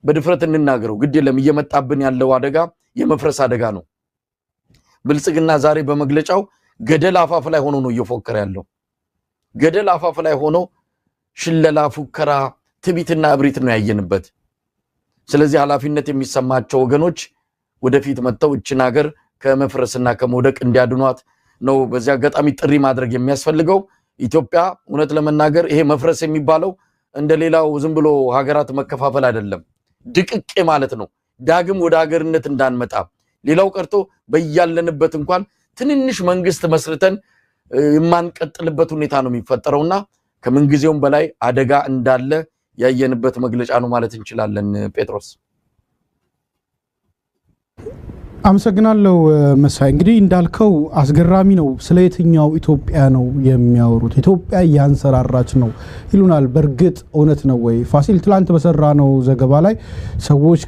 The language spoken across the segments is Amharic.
በድፍረት እንናገረው ግድ የለም እየመጣብን ያለው አደጋ የመፍረስ አደጋ ነው ብልጽግና ዛሬ በመግለጫው ገደል አፋፍ ላይ ሆኖ ነው እየፎከረ ያለው ገደል አፋፍ ላይ ሆኖ ሽለላ ፉከራ ትቢትና እብሪት ነው ያየንበት ስለዚህ ኃላፊነት የሚሰማቸው ወገኖች ወደፊት መተው እቺን ሀገር ከመፍረስና ከመውደቅ እንዲያድኗት ነው በዚያ አጋጣሚ ጥሪ ማድረግ የሚያስፈልገው ኢትዮጵያ እውነት ለመናገር ይሄ መፍረስ የሚባለው እንደሌላው ዝም ብሎ ሀገራት መከፋፈል አይደለም ድቅቅ ማለት ነው ዳግም ወደ ሀገርነት እንዳንመጣ ሌላው ቀርቶ በያለንበት እንኳን ትንንሽ መንግስት መስርተን የማንቀጥልበት ሁኔታ ነው የሚፈጠረውና ከመንግዜውም በላይ አደጋ እንዳለ ያየንበት መግለጫ ነው ማለት እንችላለን ጴጥሮስ አመሰግናለሁ መሳይ እንግዲህ እንዳልከው አስገራሚ ነው ስለየትኛው ኢትዮጵያ ነው የሚያወሩት ኢትዮጵያ ያንሰራራች ነው ይሉናል በርግጥ እውነት ነው ወይ ፋሲል ትላንት በሰራ ነው ዘገባ ላይ ሰዎች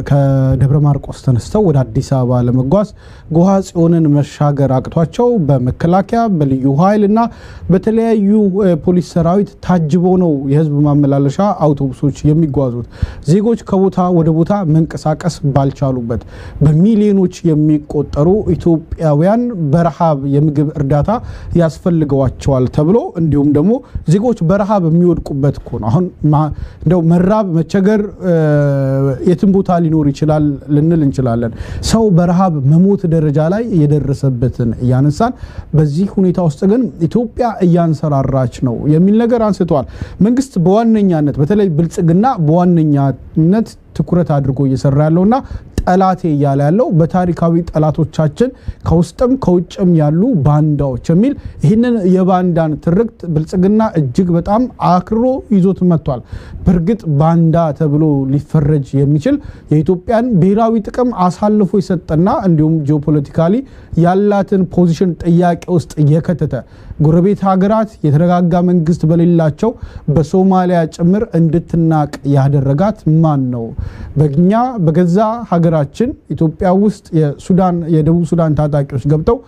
ከደብረ ማርቆስ ተነስተው ወደ አዲስ አበባ ለመጓዝ ጎሃ ጽዮንን መሻገር አቅቷቸው በመከላከያ በልዩ ኃይልና በተለያዩ ፖሊስ ሰራዊት ታጅበው ነው የህዝብ ማመላለሻ አውቶቡሶች የሚጓዙት ዜጎች ከቦታ ወደ ቦታ መንቀሳቀስ ባልቻሉበት በሚሊዮኖች የሚቆጠሩ ኢትዮጵያውያን በረሃብ የምግብ እርዳታ ያስፈልጋቸዋል ተብሎ እንዲሁም ደግሞ ዜጎች በረሃብ የሚወድቁበት ነው አሁን እንደው መራብ መቸገር የትም ቦታ ሊኖር ይችላል ልንል እንችላለን ሰው በረሃብ መሞት ደረጃ ላይ የደረሰበትን ያነሳን በዚህ ሁኔታ ውስጥ ግን ኢትዮጵያ እያንሰራራች ነው የሚል ነገር አንስተዋል መንግስት በዋነኛነት በተለይ ብልጽግና በዋነኛነት ትኩረት አድርጎ እየሰራ ያለውና ጠላቴ ያለ ያለው በታሪካዊ ጠላቶቻችን ከውስጥም ከውጭም ያሉ ባንዳዎች የሚል ይሄንን የባንዳን ትርክት ብልጽግና እጅግ በጣም አክሮ ይዞት መጥቷል በርግጥ ባንዳ ተብሎ ሊፈረጅ የሚችል የኢትዮጵያን ብሔራዊ ጥቅም አሳልፎ ይሰጠና እንዲሁም ጂኦፖለቲካሊ ያላትን ፖዚሽን ጥያቄ ውስጥ የከተተ ጎረቤት ሀገራት የተረጋጋ መንግስት በሌላቸው በሶማሊያ ጭምር እንድትናቅ ያደረጋት ማን ነው በእኛ በገዛ ሀገራችን ኢትዮጵያ ውስጥ የደቡብ ሱዳን ታጣቂዎች ገብተው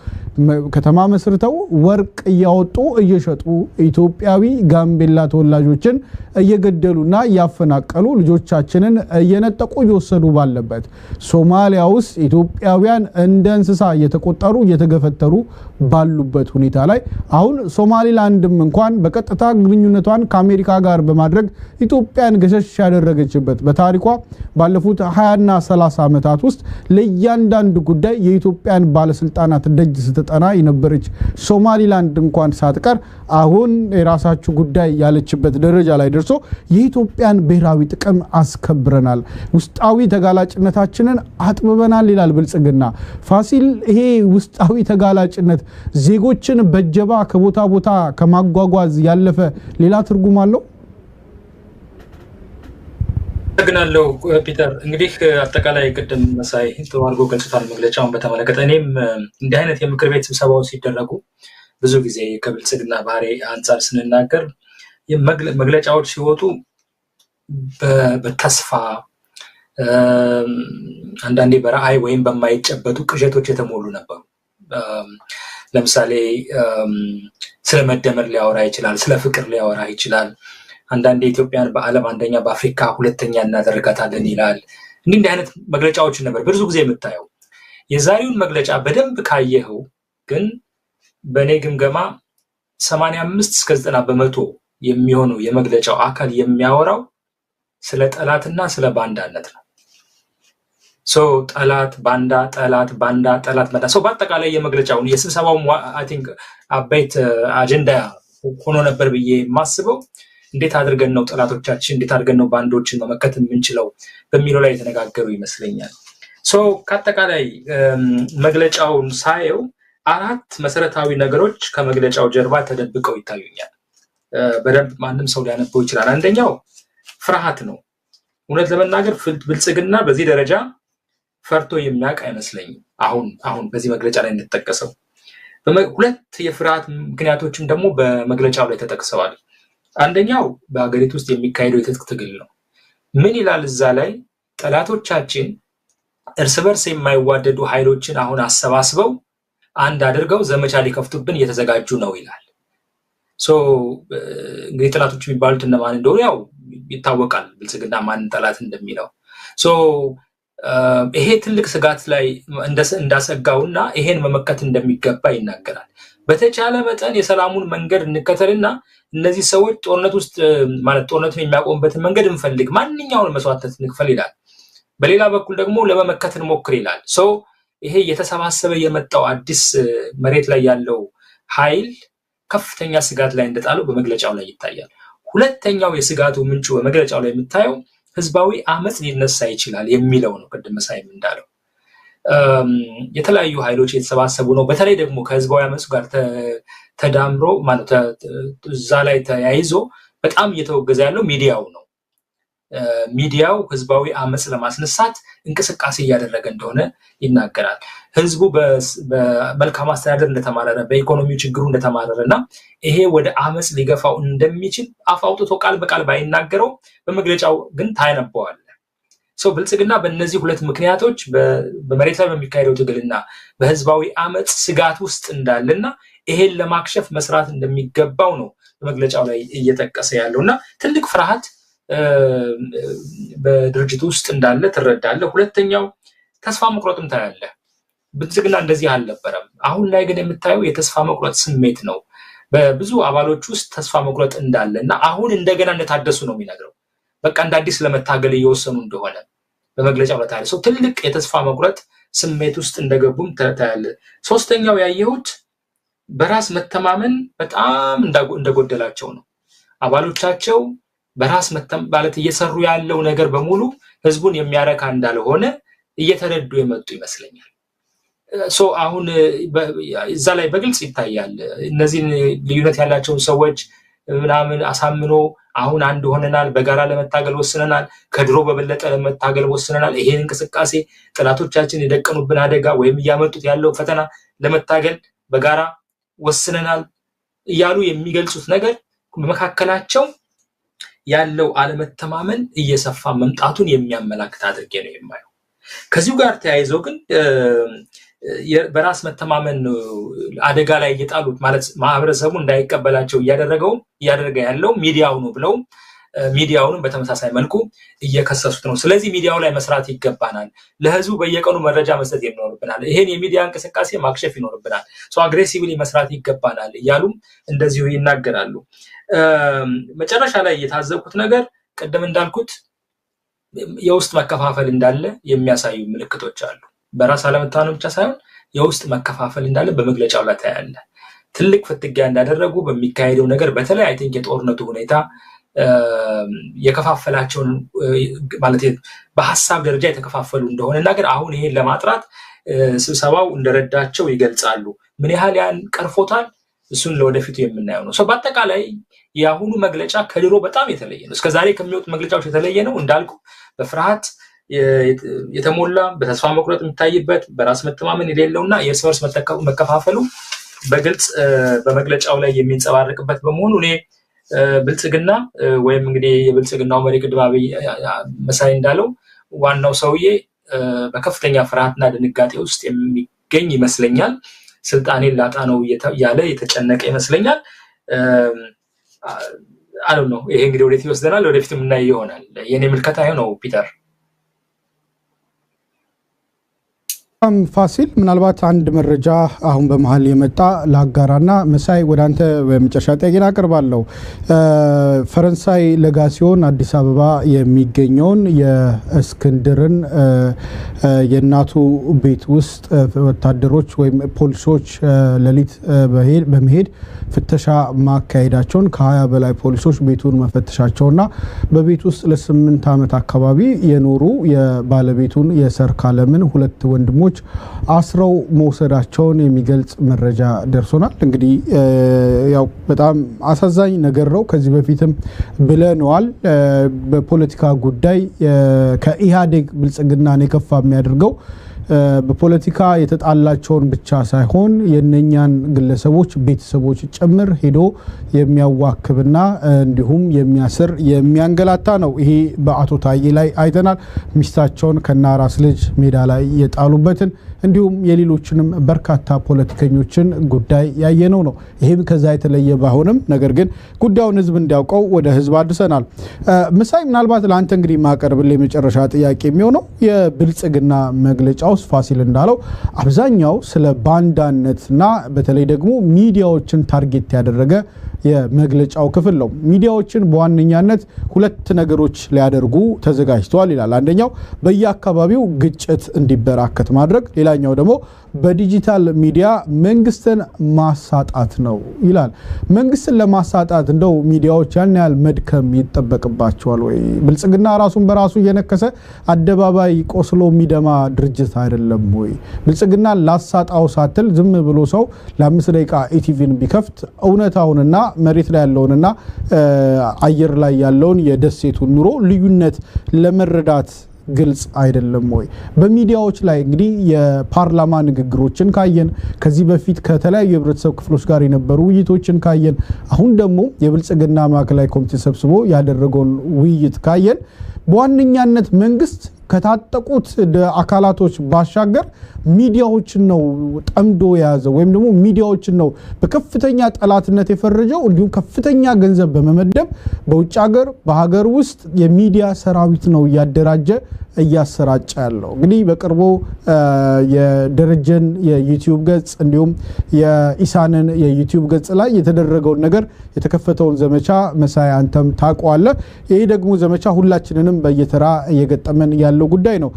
ከተማ መስርተው ወርቅ ያወጡ እየሸጡ ኢትዮጵያዊ ጋምቤላ ተወላጆችን እየገደሉና ያፈናቀሉ ልጆቻችንን እየነጠቁ ይወሰዱ ባለበት ሶማሊያ ውስጥ ኢትዮጵያውያን እንደ እንስሳ እየተቆጠሩ እየተገፈተሩ ባሉበት ሁኔታ ላይ አሁን ሶማሊላንድም እንኳን በቀጥታ ግንኙነቷን ከአሜሪካ ጋር በማድረግ ኢትዮጵያን ገሸሽ ያደረገችበት በታሪኳ ባለፉት 20 እና 30 ዓመታት ውስጥ ለእያንዳንዱ ጉዳይ የኢትዮጵያን ባለስልጣናት ደጅ ስትጠና የነበረች ሶማሊላንድ እንኳን ሳትቀር አሁን የራሳችሁ ጉዳይ ያለችበት ደረጃ ላይ ደርሶ የኢትዮጵያን ብሔራዊ ጥቅም አስከብረናል ውስጣዊ ተጋላጭነታችንን አጥብበናል ይላል ብልጽግና ፋሲል ይሄ ውስጣዊ ተጋላጭነት ዜጎችን በጀባ ከቦታ ቦታ ከማጓጓዝ ያለፈ ሌላ ትርጉም አለው ተገናለው ፒተር እንግዲህ አጠቃላይ ቅድም መሳይ ተዋርጎ ገልጿል መግለጫውን በተመለከተ እኔም እንዲህ አይነት የምክር ቤት ስብሰባዎች ሲደረጉ ብዙ ጊዜ ከብልጽግና ባህሪ አንፃር ስንናገር መግለጫዎች ሲወጡ በተስፋ አንዳንዴ በራእይ ወይም በማይጨበጡ ቅዠቶች የተሞሉ ነበሩ ለምሳሌ ስለ መደመር ሊያወራ ይችላል ስለ ፍቅር ሊያወራ ይችላል አንዳንዴ ኢትዮጵያን በዓለም አንደኛ በአፍሪካ ሁለተኛ እናደርጋታለን ይላል እንዲህ አይነት መግለጫዎች ነበር ብዙ ጊዜ የምታየው የዛሬውን መግለጫ በደንብ ካየኸው ግን በኔ ግምገማ 85 እስከ 90% የሚሆነው የመግለጫው አካል የሚያወራው ስለ ጠላትና ስለ ባንዳነት ነው ጠላት ባንዳ ጠላት ባንዳ ጠላት መጣ በአጠቃላይ የመግለጫውን የስብሰባው አይ ቲንክ አበይት አጀንዳ ሆኖ ነበር ብዬ ማስበው እንዴት አድርገን ነው ጠላቶቻችን እንዴት አድርገን ነው ባንዶችን መመከት የምንችለው በሚለው ላይ የተነጋገሩ ይመስለኛል ከአጠቃላይ መግለጫውን ሳየው አራት መሰረታዊ ነገሮች ከመግለጫው ጀርባ ተደብቀው ይታዩኛል በደንብ ማንም ሰው ሊያነበው ይችላል አንደኛው ፍርሃት ነው እውነት ለመናገር ብልጽግና በዚህ ደረጃ ፈርቶ የሚያውቅ አይመስለኝም አሁን በዚህ መግለጫ ላይ እንደተጠቀሰው ሁለት የፍርሃት ምክንያቶችም ደግሞ በመግለጫው ላይ ተጠቅሰዋል አንደኛው በአገሪቱ ውስጥ የሚካሄደው የትጥቅ ትግል ነው ምን ይላል እዛ ላይ ጠላቶቻችን እርስ በርስ የማይዋደዱ ኃይሎችን አሁን አሰባስበው አንድ አድርገው ዘመቻ ሊከፍቱብን እየተዘጋጁ ነው ይላል እንግዲህ ጠላቶች የሚባሉት እነማን እንደሆነ ያው ይታወቃል ብልጽግና ማን ጠላት እንደሚለው ሶ ይሄ ትልቅ ስጋት ላይ እንዳሰጋውና ይሄን መመከት እንደሚገባ ይናገራል። በተቻለ መጠን የሰላሙን መንገድ እንከተልና እነዚህ ሰዎች ጦርነት ውስጥ ማለት ጦርነቱን የሚያቆሙበትን መንገድ እንፈልግ ማንኛውንም መስዋዕትነት እንክፈል ይላል። በሌላ በኩል ደግሞ ለመመከት እንሞክር ይላል። ሶ ይሄ የተሰባሰበ የመጣው አዲስ መሬት ላይ ያለው ኃይል ከፍተኛ ስጋት ላይ እንደጣለው በመግለጫው ላይ ይታያል። ሁለተኛው የስጋቱ ምንጩ በመግለጫው ላይ የምታየው ህዝባዊ አመጽ ሊነሳ ይችላል የሚለው ነው። ቅድም መሳይም እንዳለው የተለያዩ ኃይሎች የተሰባሰቡ ነው። በተለይ ደግሞ ከህዝባዊ አመጽ ጋር ተዳምሮ ማለት እዛ ላይ ተያይዞ በጣም እየተወገዘ ያለው ሚዲያው ነው። ሚዲያው ህዝባዊ አመጽ ለማስነሳት እንቅስቃሴ እያደረገ እንደሆነ ይናገራል። ህዝቡ በመልካም አስተዳደር እንደተማረረ በኢኮኖሚው ችግሩ እንደተማረረና ይሄ ወደ አመጽ ሊገፋው እንደሚችል አፍ አውጥቶ ቃል በቃል ባይናገረው በመግለጫው ግን ታይነበዋል። ሰው ብልጽግና በእነዚህ ሁለት ምክንያቶች በመሬት ላይ በሚካሄደው ትግልና በህዝባዊ አመጽ ስጋት ውስጥ እንዳለና ይሄን ለማክሸፍ መስራት እንደሚገባው ነው በመግለጫው ላይ እየጠቀሰ ያለውና ትልቅ ፍርሃት በድርጅቱ ውስጥ እንዳለ ትረዳለህ። ሁለተኛው ተስፋ መቁረጥም ታያለህ። ብልጽግና እንደዚህ አልነበረም። አሁን ላይ ግን የምታየው የተስፋ መቁረጥ ስሜት ነው። በብዙ አባሎች ውስጥ ተስፋ መቁረጥ እንዳለና አሁን እንደገና እንደታደሱ ነው የሚነግረው። በቃ እንደ አዲስ ለመታገል እየወሰኑ እንደሆነ በመግለጫው ላይ ታያለህ። ሰው ትልቅ የተስፋ መቁረጥ ስሜት ውስጥ እንደገቡም ታያለህ። ሶስተኛው ያየሁት በራስ መተማመን በጣም እንደጎደላቸው ነው። አባሎቻቸው በራስ ማለት እየሰሩ ያለው ነገር በሙሉ ህዝቡን የሚያረካ እንዳልሆነ እየተረዱ የመጡ ይመስለኛል። ሶ አሁን እዛ ላይ በግልጽ ይታያል። እነዚህን ልዩነት ያላቸውን ሰዎች ምናምን አሳምኖ አሁን አንድ ሆነናል፣ በጋራ ለመታገል ወስነናል፣ ከድሮ በበለጠ ለመታገል ወስነናል፣ ይሄን እንቅስቃሴ ጠላቶቻችን የደቀኑብን አደጋ ወይም እያመጡት ያለው ፈተና ለመታገል በጋራ ወስነናል እያሉ የሚገልጹት ነገር በመካከላቸው ያለው አለመተማመን እየሰፋ መምጣቱን የሚያመላክት አድርጌ ነው የማየው። ከዚሁ ጋር ተያይዞ ግን በራስ መተማመን አደጋ ላይ እየጣሉት ማለት ማህበረሰቡ እንዳይቀበላቸው እያደረገ ያለው ሚዲያው ነው ብለው ሚዲያውንም በተመሳሳይ መልኩ እየከሰሱት ነው። ስለዚህ ሚዲያው ላይ መስራት ይገባናል፣ ለህዝቡ በየቀኑ መረጃ መስጠት ይኖርብናል፣ ይሄን የሚዲያ እንቅስቃሴ ማክሸፍ ይኖርብናል፣ አግሬሲቭሊ መስራት ይገባናል እያሉም እንደዚሁ ይናገራሉ። መጨረሻ ላይ የታዘብኩት ነገር ቅድም እንዳልኩት የውስጥ መከፋፈል እንዳለ የሚያሳዩ ምልክቶች አሉ። በራስ አለመተማመን ብቻ ሳይሆን የውስጥ መከፋፈል እንዳለ በመግለጫው ላይ ታያለ። ትልቅ ፍትጊያ እንዳደረጉ በሚካሄደው ነገር በተለይ አይ ቲንክ የጦርነቱ ሁኔታ የከፋፈላቸውን ማለት በሐሳብ ደረጃ የተከፋፈሉ እንደሆነ ነገር አሁን ይሄን ለማጥራት ስብሰባው እንደረዳቸው ይገልጻሉ። ምን ያህል ያን ቀርፎታል እሱን ለወደፊቱ የምናየው ነው። በአጠቃላይ የአሁኑ መግለጫ ከድሮ በጣም የተለየ ነው። እስከዛሬ ከሚወጡ መግለጫዎች የተለየ ነው። እንዳልኩ በፍርሃት የተሞላ በተስፋ መቁረጥ የሚታይበት በራስ መተማመን የሌለውና የእርስ በርስ መከፋፈሉ በግልጽ በመግለጫው ላይ የሚንጸባረቅበት በመሆኑ እኔ ብልጽግና ወይም እንግዲህ የብልጽግናው መሪ ቅድም አብይ መሳይ እንዳለው ዋናው ሰውዬ በከፍተኛ ፍርሃትና ድንጋጤ ውስጥ የሚገኝ ይመስለኛል። ስልጣኔን ላጣ ነው ያለ የተጨነቀ ይመስለኛል። አይ ዶንት ኖ ይሄ እንግዲህ ወዴት ይወስደናል ወደፊት የምናየው ይሆናል። የኔ ምልከታ ይሄ ነው። ፒተር ፋሲል ምናልባት አንድ መረጃ አሁን በመሃል የመጣ ላጋራና መሳይ ወደ አንተ በመጨረሻ ጥያቄ አቀርባለሁ። ፈረንሳይ ለጋሲዮን አዲስ አበባ የሚገኘውን የእስክንድርን የናቱ ቤት ውስጥ ወታደሮች ወይም ፖሊሶች ሌሊት በመሄድ ፍተሻ ማካሄዳቸውን ከ20 በላይ ፖሊሶች ቤቱን መፈተሻቸውና በቤት ውስጥ ለ8 ዓመት አካባቢ የኖሩ የባለቤቱን የሰርካለምን ሁለት ወንድሞች አስረው መውሰዳቸውን የሚገልጽ መረጃ ደርሶናል። እንግዲህ ያው በጣም አሳዛኝ ነገር ነው። ከዚህ በፊትም ብለነዋል። በፖለቲካ ጉዳይ ከኢህአዴግ ብልጽግናን የከፋ የሚያደርገው በፖለቲካ የተጣላቸውን ብቻ ሳይሆን የነኛን ግለሰቦች ቤተሰቦች ጭምር ሄዶ የሚያዋክብና እንዲሁም የሚያስር የሚያንገላታ ነው። ይሄ በአቶ ታዬ ላይ አይተናል። ሚስታቸውን ከናራስ ልጅ ሜዳ ላይ የጣሉበትን እንዲሁም የሌሎችንም በርካታ ፖለቲከኞችን ጉዳይ ያየነው ነው። ይሄም ከዛ የተለየ ባይሆንም ነገር ግን ጉዳዩን ህዝብ እንዲያውቀው ወደ ህዝብ አድርሰናል። መሳይ ምናልባት ለአንተ እንግዲህ ማቀርብልህ የመጨረሻ ጥያቄ የሚሆነው የብልጽግና መግለጫ ውስጥ ፋሲል እንዳለው አብዛኛው ስለ ባንዳነትና በተለይ ደግሞ ሚዲያዎችን ታርጌት ያደረገ የመግለጫው ክፍል ነው። ሚዲያዎችን በዋነኛነት ሁለት ነገሮች ሊያደርጉ ተዘጋጅተዋል ይላል። አንደኛው በየአካባቢው ግጭት እንዲበራከት ማድረግ፣ ሌላኛው ደግሞ በዲጂታል ሚዲያ መንግስትን ማሳጣት ነው ይላል። መንግስትን ለማሳጣት እንደው ሚዲያዎች ያን ያህል መድከም ይጠበቅባቸዋል ወይ? ብልጽግና ራሱን በራሱ እየነከሰ አደባባይ ቆስሎ የሚደማ ድርጅት አይደለም ወይ? ብልጽግና ላሳጣው ሳትል ዝም ብሎ ሰው ለ5 ደቂቃ ኢቲቪን ቢከፍት እውነታውንና መሬት ላይ ያለውንና አየር ላይ ያለውን የደሴቱን ኑሮ ልዩነት ለመረዳት ግልጽ አይደለም ወይ? በሚዲያዎች ላይ እንግዲህ የፓርላማ ንግግሮችን ካየን፣ ከዚህ በፊት ከተለያዩ የህብረተሰብ ክፍሎች ጋር የነበሩ ውይይቶችን ካየን፣ አሁን ደግሞ የብልጽግና ማዕከላዊ ኮሚቴ ሰብስቦ ያደረገውን ውይይት ካየን በዋነኛነት መንግስት ከታጠቁት አካላቶች ባሻገር ሚዲያዎችን ነው ጠምዶ የያዘው ወይም ደግሞ ሚዲያዎችን ነው በከፍተኛ ጠላትነት የፈረጀው። እንዲሁም ከፍተኛ ገንዘብ በመመደብ በውጭ ሀገር በሀገር ውስጥ የሚዲያ ሰራዊት ነው ያደራጀ እያሰራጨ ያለው። እንግዲህ በቅርቡ የደረጀን የዩቲዩብ ገጽ እንዲሁም የኢሳንን የዩቲዩብ ገጽ ላይ የተደረገውን ነገር የተከፈተውን ዘመቻ መሳይ አንተም ታውቀዋለህ። ይሄ ደግሞ ዘመቻ ሁላችንንም በየተራ እየገጠመን ያለው ጉዳይ ነው።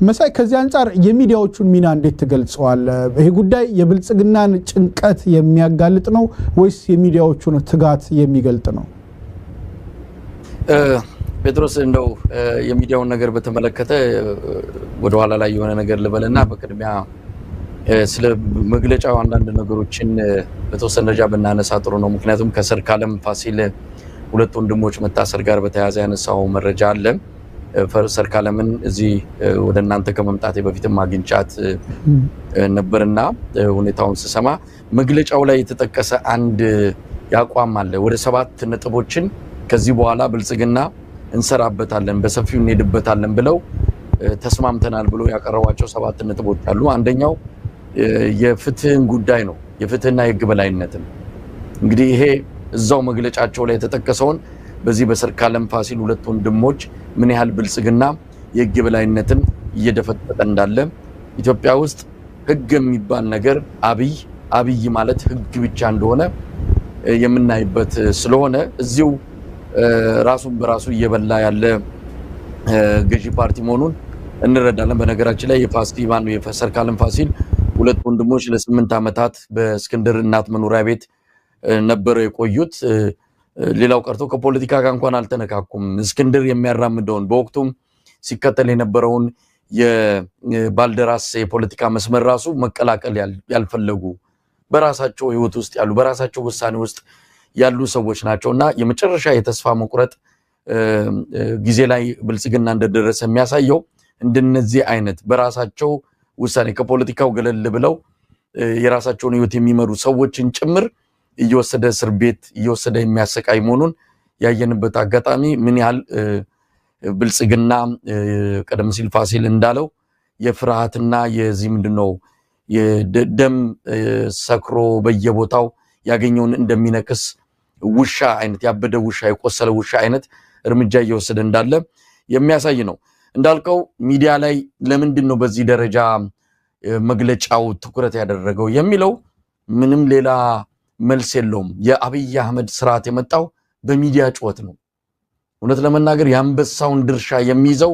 መሳይ ከዚህ አንፃር የሚዲያዎቹን ሚና እንዴት ትገልጸዋለህ? ይሄ ጉዳይ የብልጽግናን ጭንቀት የሚያጋልጥ ነው ወይስ የሚዲያዎቹን ትጋት የሚገልጥ ነው? ጴጥሮስ እንደው የሚዲያውን ነገር በተመለከተ ወደ ኋላ ላይ የሆነ ነገር ልበልና በቅድሚያ ስለ መግለጫው አንዳንድ ነገሮችን በተወሰነ ደረጃ ብናነሳ ጥሩ ነው። ምክንያቱም ከሰርካለም ፋሲል ሁለት ወንድሞች መታሰር ጋር በተያያዘ ያነሳው መረጃ አለ። ሰርካለምን እዚህ ወደ እናንተ ከመምጣቴ በፊትም አግኝቻት ነበርና ሁኔታውን ስሰማ መግለጫው ላይ የተጠቀሰ አንድ ያቋም አለ። ወደ 7 ነጥቦችን ከዚህ በኋላ ብልጽግና እንሰራበታለን በሰፊው እንሄድበታለን ብለው ተስማምተናል ብሎ ያቀረቧቸው 7 ነጥቦች አሉ። አንደኛው የፍትህን ጉዳይ ነው፣ የፍትህና የህግ በላይነትን። እንግዲህ ይሄ እዛው መግለጫቸው ላይ የተጠቀሰውን በዚህ በሰርካለም ፋሲል ሁለት ወንድሞች ምን ያህል ብልጽግና የህግ በላይነትን እየደፈጠጠ እንዳለ፣ ኢትዮጵያ ውስጥ ህግ የሚባል ነገር አብይ ማለት ህግ ብቻ እንደሆነ የምናይበት ስለሆነ እዚሁ ራሱን በራሱ እየበላ ያለ ገዢ ፓርቲ መሆኑን እንረዳለን። በነገራችን ላይ የሰርካለም ፋሲል ሁለት ወንድሞች ለ8 ዓመታት በእስክንድር እናት መኖሪያ ቤት ነበረ የቆዩት። ሌላው ቀርቶ ከፖለቲካ ጋር እንኳን አልተነካኩም። እስክንድር የሚያራምደውን በወቅቱም ሲከተል የነበረውን የባልደራስ የፖለቲካ መስመር ራሱ መቀላቀል ያልፈለጉ በራሳቸው ህይወት ውስጥ ያሉ በራሳቸው ውሳኔ ውስጥ ያሉ ሰዎች ናቸውና የመጨረሻ የተስፋ መቁረጥ ጊዜ ላይ ብልጽግና እንደደረሰ የሚያሳየው እንደነዚህ አይነት በራሳቸው ውሳኔ ከፖለቲካው ገለል ብለው የራሳቸውን ህይወት የሚመሩ ሰዎችን ጭምር እየወሰደ እስር ቤት እየወሰደ የሚያሰቃይ መሆኑን ያየንበት አጋጣሚ ምን ያህል ብልጽግና ቀደም ሲል ፋሲል እንዳለው የፍርሃትና የዚህ ምንድነው የደም ሰክሮ በየቦታው ያገኘውን እንደሚነክስ ውሻ አይነት ያበደ ውሻ የቆሰለ ውሻ አይነት እርምጃ እየወሰደ እንዳለ የሚያሳይ ነው። እንዳልከው ሚዲያ ላይ ለምንድን ነው በዚህ ደረጃ መግለጫው ትኩረት ያደረገው የሚለው ምንም ሌላ መልስ የለውም። የአብይ አህመድ ስርዓት የመጣው በሚዲያ ጩኸት ነው። እውነት ለመናገር የአንበሳውን ድርሻ የሚይዘው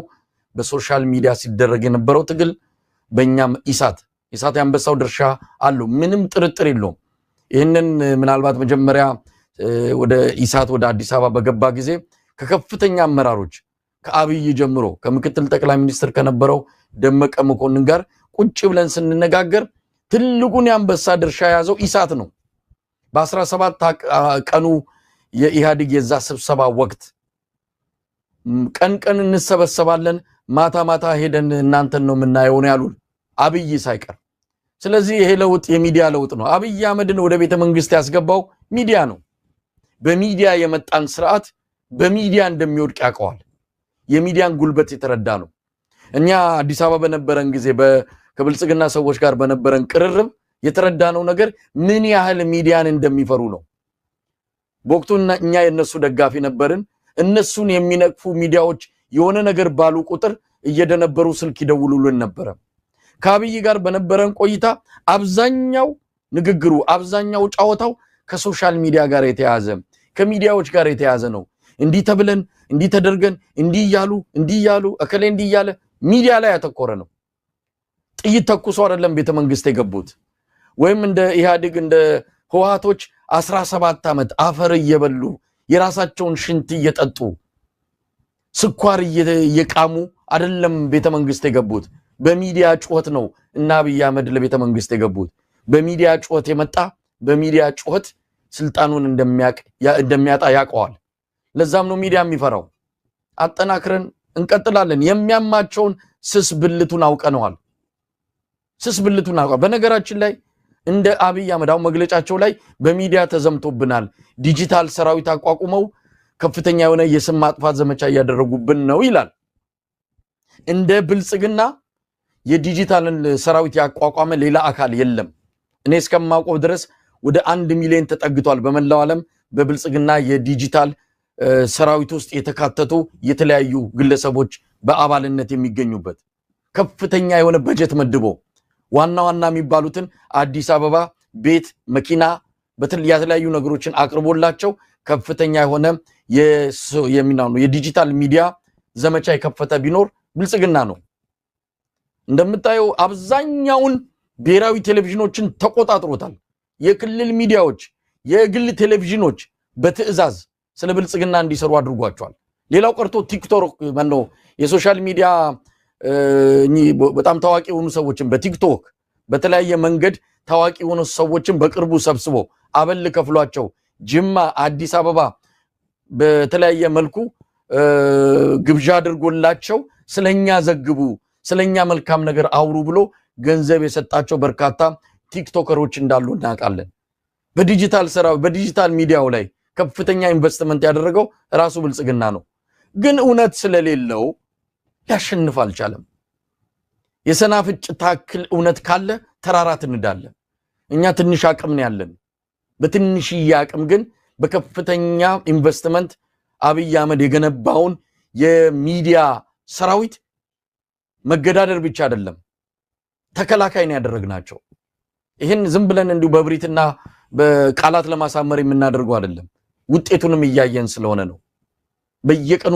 በሶሻል ሚዲያ ሲደረግ የነበረው ትግል በእኛም ኢሳት የአንበሳው ድርሻ አለው፣ ምንም ጥርጥር የለውም። ይህንን ምናልባት መጀመሪያ ወደ ኢሳት ወደ አዲስ አበባ በገባ ጊዜ ከከፍተኛ አመራሮች ከአብይ ጀምሮ ከምክትል ጠቅላይ ሚኒስትር ከነበረው ደመቀ መኮንን ጋር ቁጭ ብለን ስንነጋገር ትልቁን የአንበሳ ድርሻ ያዘው ኢሳት ነው። በ17 ቀኑ የኢህአዴግ የዛ ስብሰባ ወቅት ቀን እንሰበሰባለን፣ ማታ ሄደን እናንተን ነው የምናየው ነው ያሉን አብይ ሳይቀር። ስለዚህ ይሄ ለውጥ የሚዲያ ለውጥ ነው። አብይ አህመድን ወደ ቤተ መንግስት ያስገባው ሚዲያ ነው። በሚዲያ የመጣን ስርዓት በሚዲያ እንደሚወድቅ ያውቀዋል። የሚዲያን ጉልበት የተረዳ ነው። እኛ አዲስ አበባ በነበረን ጊዜ ከብልጽግና ሰዎች ጋር በነበረን ቅርርብ የተረዳነው ነገር ምን ያህል ሚዲያን እንደሚፈሩ ነው። በወቅቱ እኛ የነሱ ደጋፊ ነበርን። እነሱን የሚነቅፉ ሚዲያዎች የሆነ ነገር ባሉ ቁጥር እየደነበሩ ስልክ ይደውሉልን ነበር። ከአብይ ጋር በነበረን ቆይታ አብዛኛው ንግግሩ አብዛኛው ጫወታው ከሶሻል ሚዲያ ጋር የተያዘ ከሚዲያዎች ጋር የተያዘ ነው። እንዲህ ተብለን እንዲህ ተደርገን እንዲህ ያሉ እከሌ እንዲህ ያለ ሚዲያ ላይ ያተኮረ ነው። ጥይት ተኩሶ አይደለም ቤተ መንግስት የገቡት ወይም እንደ ኢህአዴግ እንደ ህወሓቶች 17 ዓመት አፈር እየበሉ የራሳቸውን ሽንት እየጠጡ ስኳር እየቃሙ አይደለም ቤተ መንግስት የገቡት። በሚዲያ ጩኸት ነው እና አብይ አህመድ ለቤተ መንግስት የገቡት። በሚዲያ ጩኸት የመጣ በሚዲያ ጩኸት ስልጣኑን እንደሚያጣ ያውቀዋል። ለዛም ነው ሚዲያ የሚፈራው። አጠናክረን እንቀጥላለን። የሚያማቸውን ስስ ብልቱን አውቀነዋል። ስስ ብልቱን አውቀዋል። በነገራችን ላይ እንደ አብይ አህመድ መግለጫቸው ላይ በሚዲያ ተዘምቶብናል፣ ዲጂታል ሰራዊት አቋቁመው ከፍተኛ የሆነ የስም ማጥፋት ዘመቻ እያደረጉብን ነው ይላል። እንደ ብልጽግና የዲጂታልን ሰራዊት ያቋቋመ ሌላ አካል የለም። እኔ እስከማውቀው ድረስ ወደ 1 ሚሊዮን ተጠግቷል በመላው ዓለም በብልጽግና የዲጂታል ሰራዊት ውስጥ የተካተቱ የተለያዩ ግለሰቦች በአባልነት የሚገኙበት ከፍተኛ የሆነ በጀት መድቦ ዋና የሚባሉትን አዲስ አበባ ቤት መኪና የተለያዩ ነገሮችን አቅርቦላቸው ከፍተኛ የሆነ የዲጂታል ሚዲያ ዘመቻ የከፈተ ቢኖር ብልጽግና ነው። እንደምታየው አብዛኛውን ብሔራዊ ቴሌቪዥኖችን ተቆጣጥሮታል። የክልል ሚዲያዎች የግል ቴሌቪዥኖች በትዕዛዝ ስለ ብልጽግና እንዲሰሩ አድርጓቸዋል። ሌላው ቀርቶ ቲክቶክ የሶሻል ሚዲያ በጣም ታዋቂ የሆኑ ሰዎችን በቲክቶክ በተለያየ መንገድ ታዋቂ የሆኑ ሰዎችን በቅርቡ ሰብስቦ አበል ከፍሏቸው ጅማ፣ አዲስ አበባ በተለያየ መልኩ ግብዣ አድርጎላቸው ስለኛ ዘግቡ፣ ስለኛ መልካም ነገር አውሩ ብሎ ገንዘብ የሰጣቸው በርካታ ቲክቶከሮች እንዳሉ እናውቃለን። በዲጂታል ሚዲያው ላይ ከፍተኛ ኢንቨስትመንት ያደረገው ራሱ ብልጽግና ነው። ግን እውነት ስለሌለው ሊያሸንፍ አልቻለም። የሰናፍጭ ታክል እውነት ካለ ተራራ ትንዳለ። እኛ ትንሽ አቅም ነው ያለን። በትንሽዬ አቅም ግን በከፍተኛ ኢንቨስትመንት አብይ አህመድ የገነባውን የሚዲያ ሰራዊት መገዳደር ብቻ አይደለም ተከላካይ ነው ያደረግናቸው። ይሄን ዝም ብለን እንዲሁ በብሪትና በቃላት ለማሳመር የምናደርገው አይደለም። ውጤቱንም እያየን ስለሆነ ነው። በየቀኑ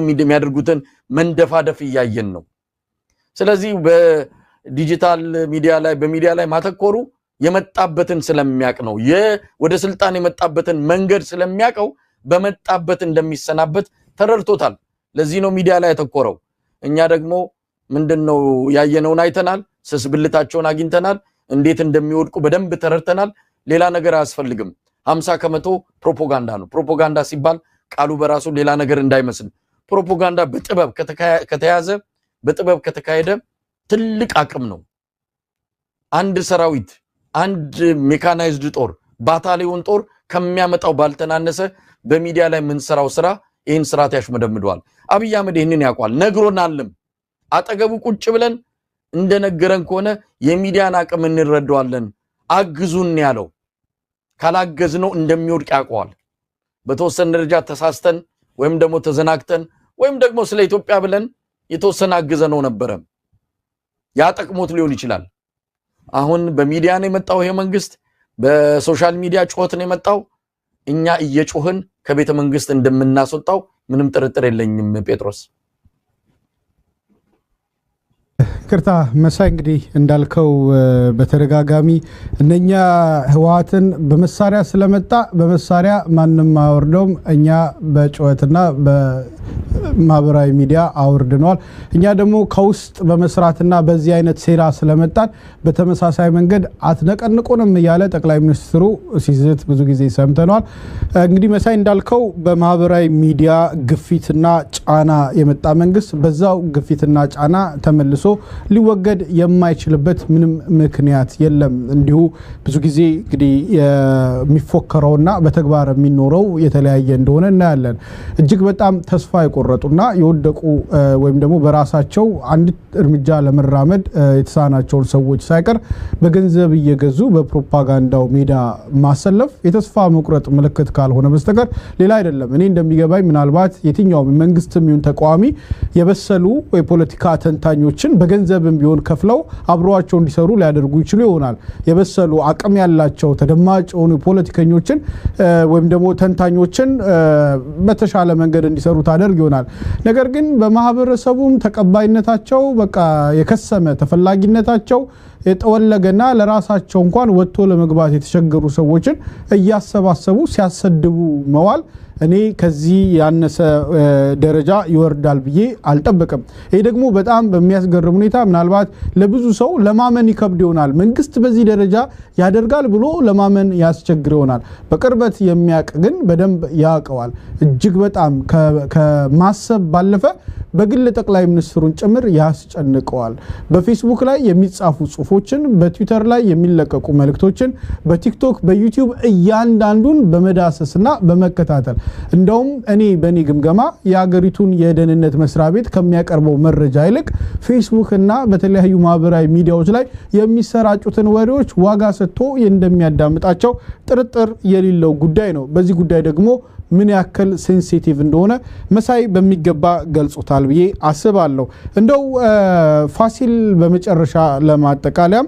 የሚያደርጉትን መንደፋደፍ እያየን ነው። ስለዚህ በዲጂታል ሚዲያ ላይ በሚዲያ ላይ ማተኮሩ የመጣበትን ስለሚያቅ ነው። ወደ ስልጣን የመጣበትን መንገድ ስለሚያቀው በመጣበት እንደሚሰናበት ተረድቶታል። ለዚህ ነው ሚዲያ ላይ ያተኮረው። እኛ ደግሞ ምንድነው ያየነውን አይተናል። ስስብልታቸውን አግኝተናል። እንዴት እንደሚወድቁ በደንብ ተረድተናል። ሌላ ነገር አያስፈልግም። 50% ፕሮፓጋንዳ ነው። ፕሮፓጋንዳ ሲባል ቃሉ በራሱ ሌላ ነገር እንዳይመስል ፕሮፓጋንዳ በጥበብ ከተያዘ በጥበብ ከተካሄደ ትልቅ አቅም ነው። አንድ ሰራዊት አንድ ሜካናይዝድ ጦር ባታሊዮን ጦር ከሚያመጣው ባልተናነሰ በሚዲያ ላይ ምን ሰራው ስራ ይሄን ስርዓት ያሽመደምደዋል። አብይ አህመድ ይሄንን ያውቃል፣ ነግሮናልም። አጠገቡ ቁጭ ብለን እንደነገረን ከሆነ የሚዲያን አቅም እንረዳዋለን፣ አግዙን ያለው። ካላገዝነው እንደሚወድቅ ያውቀዋል። በተወሰነ ደረጃ ተሳስተን ወይም ደግሞ ተዘናግተን ወይም ደግሞ ስለ ኢትዮጵያ ብለን የተወሰነ አግዘነው ነበረ። ያ ጠቅሞት ሊሆን ይችላል። አሁን በሚዲያ ነው የመጣው ይሄ መንግስት፣ በሶሻል ሚዲያ ጩኸት ነው የመጣው። እኛ እየጮህን ከቤተ መንግስት እንደምናስወጣው ምንም ጥርጥር የለኝም። ጴጥሮስ ቅርታ መሳይ፣ እንግዲህ እንዳልከው በተደጋጋሚ እነኛ ህወሓትን በመሳሪያ ስለመጣ በመሳሪያ ማንም አወርደውም፣ እኛ በጩኸትና ማህበራዊ ሚዲያ አውርደናል እኛ ደግሞ ከውስጥ በመስራትና በዚህ አይነት ሴራ ስለመጣን በተመሳሳይ መንገድ አትነቀንቁንም ያለ ጠቅላይ ሚኒስትሩ ሲዝት ብዙ ጊዜ ሰምተናል እንግዲህ መሳይ እንዳልከው በማህበራዊ ሚዲያ ግፊትና ጫና የመጣ መንግስት በዛው ግፊትና ጫና ተመልሶ ሊወገድ የማይችልበት ምንም ምክንያት የለም እንዲሁ ብዙ ጊዜ እንግዲህ የሚፎከረውና በተግባር የሚኖረው የተለያየ እንደሆነ እናያለን እጅግ በጣም ተስፋ የቆረጡና የወደቁ ወይም ደግሞ በራሳቸው አንድ እርምጃ ለመራመድ የተሳናቸው ሰዎች ሳይቀር በገንዘብ እየገዙ በፕሮፓጋንዳው ሜዳ ማሰለፍ የተስፋ መቁረጥ ምልክት ካልሆነ በስተቀር ሌላ አይደለም እኔ እንደሚገባኝ ምናልባት የትኛው መንግስትም ይሁን ተቋሚ የበሰሉ የፖለቲካ ተንታኞችን በገንዘብም ቢሆን ከፍለው አብረዋቸው እንዲሰሩ ሊያደርጉ ይችላሉ ይሆናል የበሰሉ አቅም ያላቸው ተደማጭ ሆኑ ፖለቲከኞችን ወይም ደግሞ ተንታኞችን በተሻለ መንገድ እንዲሰሩ ታደርግ ይሆናል ነገር ግን በማህበረሰቡም ተቀባይነታቸው በቃ የከሰመ ተፈላጊነታቸው የተወለገና ለራሳቸው እንኳን ወጥቶ ለመግባት የተሸገሩ ሰዎችን እያሰባሰቡ ሲያሰድቡ መዋል እኔ ከዚህ ያነሰ ደረጃ ይወርዳል ብዬ አልጠበቅም ይሄ ደግሞ በጣም በሚያስገርም ሁኔታ ምናልባት ለብዙ ሰው ለማመን ይከብድ ይሆናል መንግስት በዚህ ደረጃ ያደርጋል ብሎ ለማመን ያስቸግር ይሆናል በቅርበት የሚያቅ ግን በደንብ ያቀዋል እጅግ በጣም ከማሰብ ባለፈ በግል ጠቅላይ ሚኒስትሩን ጭምር ያስጨንቀዋል በፌስቡክ ላይ የሚጻፉ ጽሁፎችን በትዊተር ላይ የሚለቀቁ መልእክቶችን በቲክቶክ በዩቲዩብ እያንዳንዱን በመዳሰስና በመከታተል እንደውም እኔ በኔ ግምገማ የሀገሪቱን የደህንነት መስሪያ ቤት ከሚያቀርበው መረጃ ይልቅ ፌስቡክ እና በተለያዩ ማህበራዊ ሚዲያዎች ላይ የሚሰራጩትን ወሬዎች ዋጋ ሰጥቶ እንደሚያዳምጣቸው ጥርጥር የሌለው ጉዳይ ነው በዚህ ጉዳይ ደግሞ ምን ያክል ሴንሲቲቭ እንደሆነ መሳይ በሚገባ ገልጾታል ብዬ አስባለሁ እንደው ፋሲል በመጨረሻ ለማጠቃለያ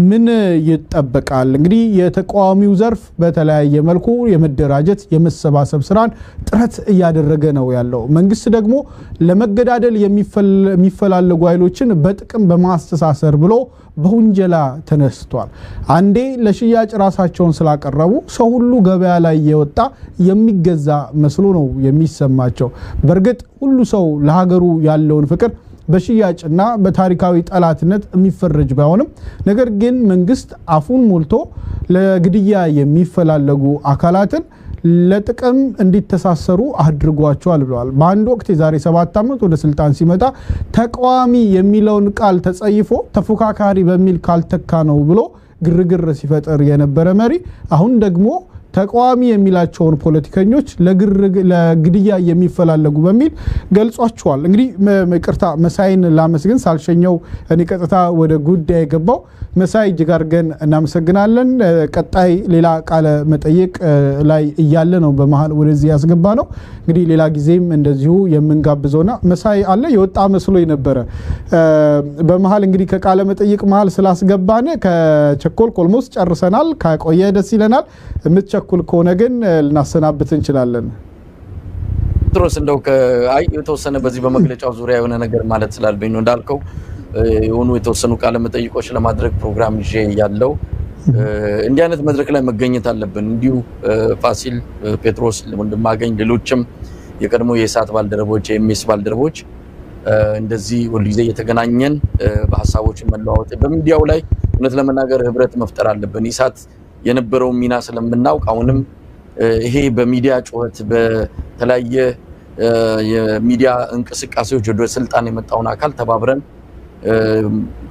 ምን ይጠበቃል እንግዲህ የተቋሚው ዘርፍ በተለያየ መልኩ የመደራጀት የመሰባሰብ ስራን ጥረት እያደረገ ነው ያለው መንግስት ደግሞ ለመገዳደል የሚፈላለጉ ኃይሎችን በጥቅም በማስተሳሰር ብሎ በወንጀላ ተነስቷል አንዴ ለሽያጭ ራሳቸውን ስላቀረቡ ሰው ሁሉ ገበያ ላይ የወጣ የሚገዛ መስሎ ነው የሚሰማቸው በርግጥ ሁሉ ሰው ለሀገሩ ያለውን ፍቅር በሽያጭና በታሪካዊ ጠላትነት የሚፈረጅ ባይሆንም ነገር ግን መንግስት አፉን ሞልቶ ለግድያ የሚፈላለጉ አካላትን ለጥቅም እንዲተሳሰሩ አድርጓቸዋል ብለዋል በአንድ ወቅት የዛሬ 7 ዓመት ወደ ስልጣን ሲመጣ ተቃዋሚ የሚለውን ቃል ተጸይፎ ተፎካካሪ በሚል ካልተካ ነው ብሎ ግርግር ሲፈጠር የነበረ መሪ አሁን ደግሞ ተቃዋሚ የሚላቸውን ፖለቲከኞች ለግድያ የሚፈላለጉ በሚል ገልጿቸዋል እንግዲህ ይቅርታ መሳይን ላመስግን ሳልሸኘው እኔ ቀጥታ ወደ ጉዳይ ገባው መሳይ ጅጋርገን እናመሰግናለን ቀጣይ ሌላ ቃለ መጠይቅ ላይ እያለ ነው በመሃል ወደዚህ ያስገባ ነው እንግዲህ ሌላ ጊዜም እንደዚሁ የምንጋብዘውና መሳይ አለ የወጣ መስሎኝ ነበር በመሃል እንግዲህ ከቃለ መጠይቅ መሃል ስላስገባን ከቸኮል ኮልሞስ ጨርሰናል ካቆየ ደስ ይለናል ምትቸኩል ከሆነ ግን ልናሰናብት እንችላለን ትሮስ እንደው ከአይ የተወሰነ በዚህ በመግለጫው ዙሪያ የሆነ ነገር ማለት ስላልበኝ ነው እንዳልከው የሆኑ የተወሰኑ ቃለ መጠይቆች ለማድረግ ፕሮግራም ይዤ ያለው እንዲህ አይነት መድረክ ላይ መገኘት አለብን እንዲሁ ፋሲል ጴጥሮስ ወንድማገኝ ሌሎችም የቀድሞ የኢሳት ባልደረቦች የኤምኤስ ባልደረቦች እንደዚህ ሁሉ ጊዜ የተገናኘን በሐሳቦችን መለዋወጥ በሚዲያው ላይ እውነት ለመናገር ህብረት መፍጠር አለብን ኢሳት የነበረው ሚና ስለምናውቅ አሁንም ይሄ በሚዲያ ጩኸት በተለያየ የሚዲያ እንቅስቃሴዎች ወደ ስልጣን የመጣውን አካል ተባብረን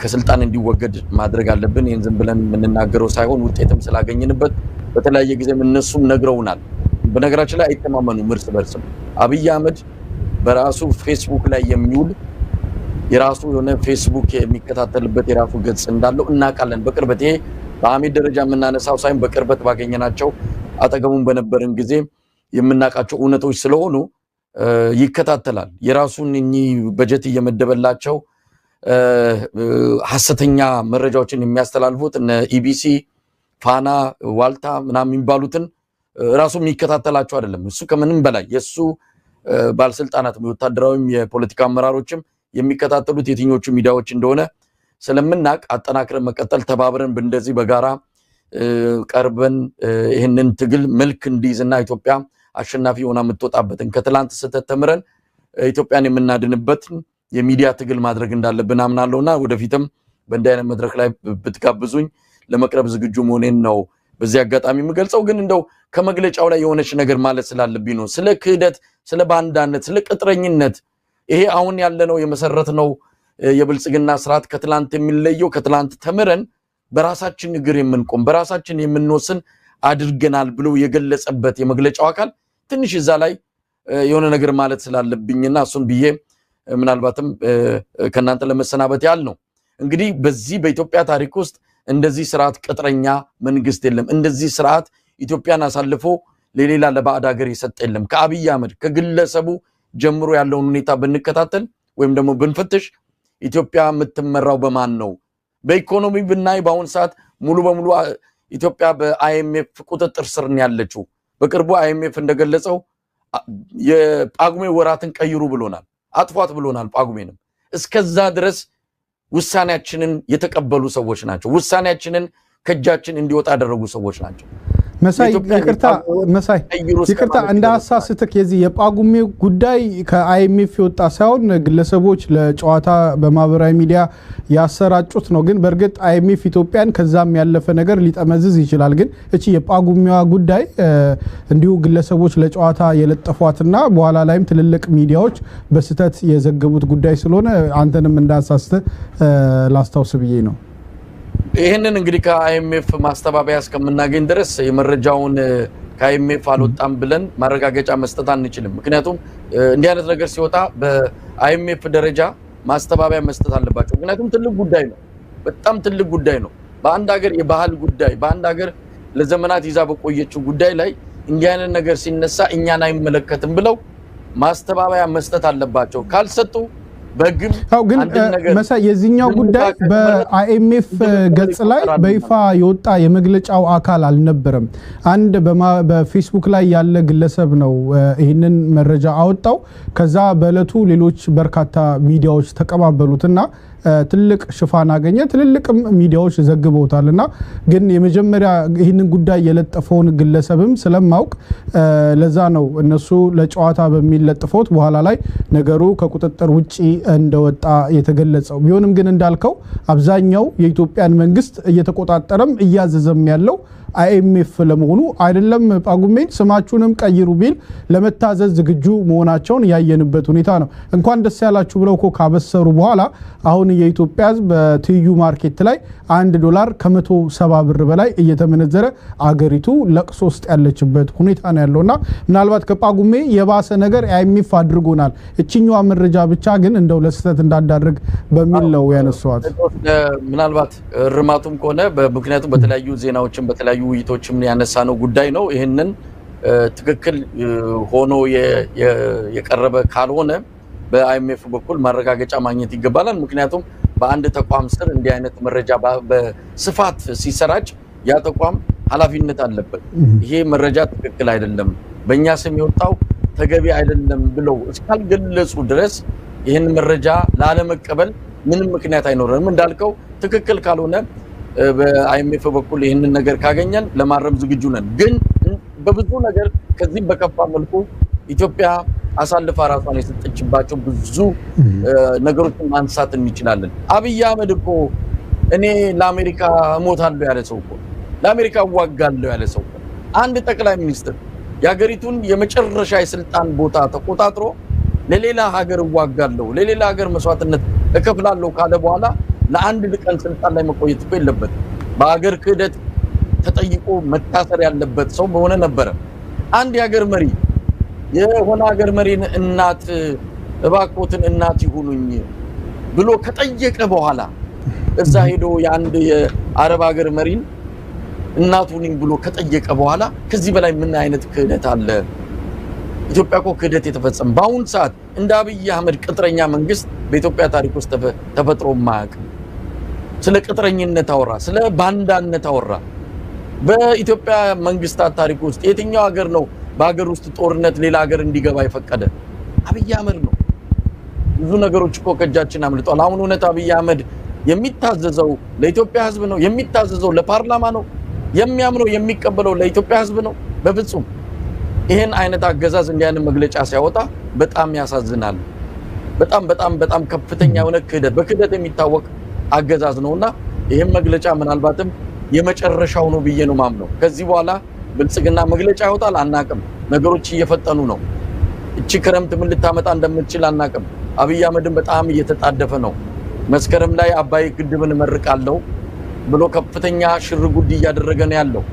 ከስልጣን እንዲወገድ ማድረግ አለብን ይሄን ዝም ብለን ምንናገረው ሳይሆን ውጤትም ስላገኘንበት በተለያየ ጊዜ እነሱም ነግረውናል በነገራችን ላይ አይተማመኑም እርስ በርስ አብይ አህመድ በራሱ ፌስቡክ ላይ የሚውል የራሱ የሆነ ፌስቡክ የሚከታተልበት የራሱ ገጽ እንዳለው እናቃለን በቅርበት ይሄ በአሜድ ደረጃ የምናነሳው ሳይሆን በቅርበት ባገኘናቸው አጠገቡን በነበርን ጊዜ የምናቃቸው እውነቶች ስለሆኑ ይከታተላል የራሱን በጀት እየመደበላቸው ሐሰተኛ መረጃዎችን የሚያስተላልፉት እነ ኢቢሲ ፋና ዋልታ ምናምን የሚባሉትን ራሱ የሚከታተላቸው አይደለም እሱ ከመንም በላይ የሱ ባለስልጣናት ወታደራዊም የፖለቲካ አመራሮችም የሚከታተሉት የትኞቹ ሚዲያዎች እንደሆነ ስለምናቅ አጠናክረን መቀጠል ተባብረን እንደዚህ በጋራ ቀርበን ይሄንን ትግል መልክ እንዲይዝና ኢትዮጵያ አሸናፊ ሆና የምትወጣበትን ከትላንት ስተተምረን ኢትዮጵያን የምናድንበት የሚዲያ ትግል ማድረግ እንዳለብን አምናለሁና ወደፊትም በእንዲህ አይነት መድረክ ላይ ብትጋብዙኝ ለመቅረብ ዝግጁ መሆኔን ነው በዚህ አጋጣሚ የምገልጸው። ግን እንደው ከመግለጫው ላይ የሆነች ነገር ማለት ስላለብኝ ነው። ስለ ክህደት፣ ስለ ባንዳነት፣ ስለ ቅጥረኝነት ይሄ አሁን ያለነው የመሰረትነው የብልጽግና ስርዓት ከትላንት የሚለየው ከትላንት ተምረን በራሳችን እግር የምንቆም በራሳችን የምንወስን አድርገናል ብሎ የገለጸበት የመግለጫው አካል ትንሽ እዛ ላይ የሆነ ነገር ማለት ስላለብኝና እሱን ብዬ ምናልባትም ከናንተ ለመሰናበት ያህል ነው። እንግዲህ በዚህ በኢትዮጵያ ታሪክ ውስጥ እንደዚህ ስርዓት ቅጥረኛ መንግስት የለም። እንደዚህ ስርዓት ኢትዮጵያን አሳልፎ ለሌላ ለባዕድ ሀገር የሰጠ የለም። ከአብይ አህመድ ከግለሰቡ ጀምሮ ያለውን ሁኔታ ብንከታተል ወይም ደግሞ ብንፈትሽ ኢትዮጵያ የምትመራው በማን ነው? በኢኮኖሚ ብናይ በአሁን ሰዓት ሙሉ በሙሉ ኢትዮጵያ በአይኤምኤፍ ቁጥጥር ስር ነው ያለችው። በቅርቡ አይኤምኤፍ እንደገለጸው የጳጉሜ ወራትን ቀይሩ ብሎናል፣ አጥፏት ብሎናል። ጳጉሜንም እስከዛ ድረስ ውሳኔያችንን የተቀበሉ ሰዎች ናቸው። ውሳኔያችንን ከጃችን እንዲወጣ ያደረጉ ሰዎች ናቸው። መሳይ ይቅርታ እንዳሳስተክ የዚህ የጳጉሜ ጉዳይ ከአይኤምኤፍ የወጣ ሳይሆን ግለሰቦች ለጨዋታ በማህበራዊ ሚዲያ ያሰራጩት ነው። ግን በርግጥ አይኤምኤፍ ኢትዮጵያን ከዛም ያለፈ ነገር ሊጠመዝዝ ይችላል። ግን እቺ የጳጉሜዋ ጉዳይ እንዲሁ ግለሰቦች ለጨዋታ የለጠፏትና በኋላ ላይም ትልልቅ ሚዲያዎች በስተት የዘገቡት ጉዳይ ስለሆነ አንተንም እንዳሳስተ ላስታውስ ብዬ ነው። ይሄንን እንግዲህ ከአይኤምኤፍ ማስተባበያ እስከምናገኝ ድረስ የመረጃውን ከአይኤምኤፍ አልወጣም ብለን ማረጋገጫ መስጠት አንችልም። ምክንያቱም እንዲህ አይነት ነገር ሲወጣ በአይኤምኤፍ ደረጃ ማስተባበያ መስጠት አለባቸው። ምክንያቱም ትልቅ ጉዳይ ነው፣ በጣም ትልቅ ጉዳይ ነው። በአንድ ሀገር የባህል ጉዳይ፣ በአንድ ሀገር ለዘመናት ይዛ በቆየችው ጉዳይ ላይ እንዲህ አይነት ነገር ሲነሳ እኛን አይመለከትም ብለው ማስተባበያ መስጠት አለባቸው። ካልሰጡ በግም ግን መሳይ የዚህኛው ጉዳይ በአይኤምኤፍ ገጽ ላይ በይፋ የወጣ የመግለጫው አካል አልነበረም። አንድ በፌስቡክ ላይ ያለ ግለሰብ ነው ይህንን መረጃ አወጣው። ከዛ በእለቱ ሌሎች በርካታ ሚዲያዎች ተቀባበሉትና ትልቅ ሽፋን አገኘ። ትልልቅ ሚዲያዎች ዘግበውታልና ግን የመጀመሪያ ይህንን ጉዳይ የለጠፈውን ግለሰብም ስለማውቅ ለዛ ነው እነሱ ለጨዋታ በሚል ለጥፈውት በኋላ ላይ ነገሩ ከቁጥጥር ውጪ እንደወጣ የተገለጸው። ቢሆንም ግን እንዳልከው አብዛኛው የኢትዮጵያን መንግስት እየተቆጣጠረም እያዘዘም ያለው አይኤምኤፍ ለመሆኑ አይደለም ጳጉሜን ስማችሁንም ቀይሩ ቢል ለመታዘዝ ዝግጁ መሆናቸውን ያየንበት ሁኔታ ነው። እንኳን ደስ ያላችሁ ብለው ካበሰሩ በኋላ አሁን የኢትዮጵያ ሕዝብ በትዩ ማርኬት ላይ $1 ከ170 ብር በላይ እየተመነዘረ አገሪቱ ለቅሶ ውስጥ ያለችበት ሁኔታ ነው ያለውና ምናልባት ከጳጉሜ የባሰ ነገር አይኤምኤፍ አድርጎናል። እቺኛዋ መረጃ ብቻ ግን እንደው ለስተት እንዳዳርግ በሚል ነው ያነሱት። ምናልባት ርማቱም ከሆነ በምክንያቱም በተለያዩ ዜናዎችን በተለያዩ ውይይቶችም ያነሳነው ጉዳይ ነው። ይሄንን ትክክል ሆኖ የቀረበ ካልሆነ በአይኤምኤፍ በኩል ማረጋገጫ ማግኘት ይገባላል። ምክንያቱም በአንድ ተቋም ስር እንዲህ አይነት መረጃ በስፋት ሲሰራጭ ያ ተቋም ኃላፊነት አለበት። ይሄ መረጃ ትክክል አይደለም፣ በእኛ ስም የወጣው ተገቢ አይደለም ብለው እስካልገለጹ ድረስ ይህን መረጃ ላለመቀበል ምንም ምክንያት አይኖርም። እንዳልከው ትክክል ካልሆነ በአይኤምኤፍ በኩል ይህንን ነገር ካገኘን ለማረም ዝግጁ ነን። ግን በብዙ ነገር ከዚህም በከፋ መልኩ ኢትዮጵያ አሳልፋ ራሷን የሰጠችባቸው ብዙ ነገሮችን ማንሳት እንችላለን። አብይ አህመድ እኮ እኔ ለአሜሪካ እሞታለሁ ያለ ሰው እኮ፣ ለአሜሪካ እዋጋለሁ ያለ ሰው እኮ፣ አንድ ጠቅላይ ሚኒስትር የሀገሪቱን የመጨረሻ የስልጣን ቦታ ተቆጣጥሮ ለሌላ ሀገር እዋጋለሁ ለሌላ ሀገር መስዋዕትነት እከፍላለሁ ካለ በኋላ ለአንድ ቀን ስልጣን ላይ መቆየት እኮ የለበትም። በሀገር ክህደት ተጠይቆ መታሰር ያለበት ሰው በሆነ ነበረ። አንድ የሀገር መሪ የሆነ ሀገር መሪን እናት እባክዎትን እናት ይሁኑኝ ብሎ ከጠየቀ በኋላ እዛ ሄዶ የአንድ የአረብ ሀገር መሪን እናት ሁኑኝ ብሎ ከጠየቀ በኋላ ከዚህ በላይ ምን አይነት ክህደት አለ? ኢትዮጵያ እኮ ክህደት የተፈጸመ በአሁን ሰዓት እንደ አብይ አህመድ ቅጥረኛ መንግስት በኢትዮጵያ ታሪክ ውስጥ ተፈጥሮ ማያውቅ። ስለ ቅጥረኝነት አወራ፣ ስለ ባንዳነት አወራ። በኢትዮጵያ መንግስታት ታሪክ ውስጥ የትኛው ሀገር ነው በሀገር ውስጥ ጦርነት ሌላ ሀገር እንዲገባ የፈቀደ? አብይ አህመድ ነው። ብዙ ነገሮች እኮ ከእጃችን አምልጧል። አሁን እውነት አብይ አህመድ የሚታዘዘው ለኢትዮጵያ ህዝብ ነው? የሚታዘዘው ለፓርላማ ነው? የሚያምነው የሚቀበለው ለኢትዮጵያ ህዝብ ነው? በፍጹም። ይሄን አይነት አገዛዝ እንዲህ አይነት መግለጫ ሲያወጣ በጣም ያሳዝናል። በጣም ከፍተኛ የሆነ ክህደት በክህደት የሚታወቅ አገዛዝ ነውና ይሄን መግለጫ ምናልባትም የመጨረሻው ነው ብዬ ነው ማምነው። ከዚህ በኋላ ብልጽግና መግለጫ ያወጣል አናቅም። ነገሮች እየፈጠኑ ነው። እቺ ክረምት ምን ልታመጣ እንደምትችል አናቅም። አብይ አህመድም በጣም እየተጣደፈ ነው። መስከረም ላይ አባይ ግድብን መርቃለው ብሎ ከፍተኛ ሽርጉድ እያደረገ ነው ያለው።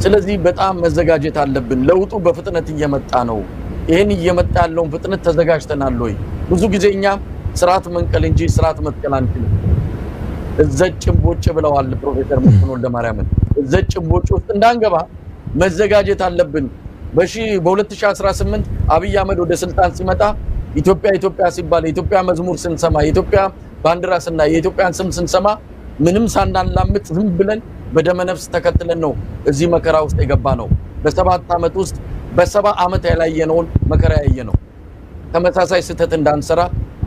ስለዚህ በጣም መዘጋጀት አለብን። ለውጡ በፍጥነት እየመጣ ነው። ይሄን እየመጣ ያለውን ፍጥነት ተዘጋጅተናል ወይ? ብዙ ጊዜኛ ስርዓት መንቀል እንጂ ስርዓት መትከል አንችልም። እዘጭምቦጭ ብለዋል ፕሮፌሰር መስፍን ወልደማርያም። እዘጭምቦጭ ውስጥ እንዳንገባ መዘጋጀት አለብን። በ2018 አብይ አህመድ ወደ ስልጣን ሲመጣ ኢትዮጵያ ሲባል የኢትዮጵያ መዝሙር ስንሰማ የኢትዮጵያ ባንዲራ ስናይ የኢትዮጵያን ስም ስንሰማ ምንም ሳናላምጥ ዝም ብለን በደመነፍስ ተከትለን ነው እዚህ መከራ ውስጥ የገባ ነው። በ7 ዓመት ውስጥ በ70 ዓመት ያላየነውን መከራ ያየነው። ተመሳሳይ ስህተት እንዳንሰራ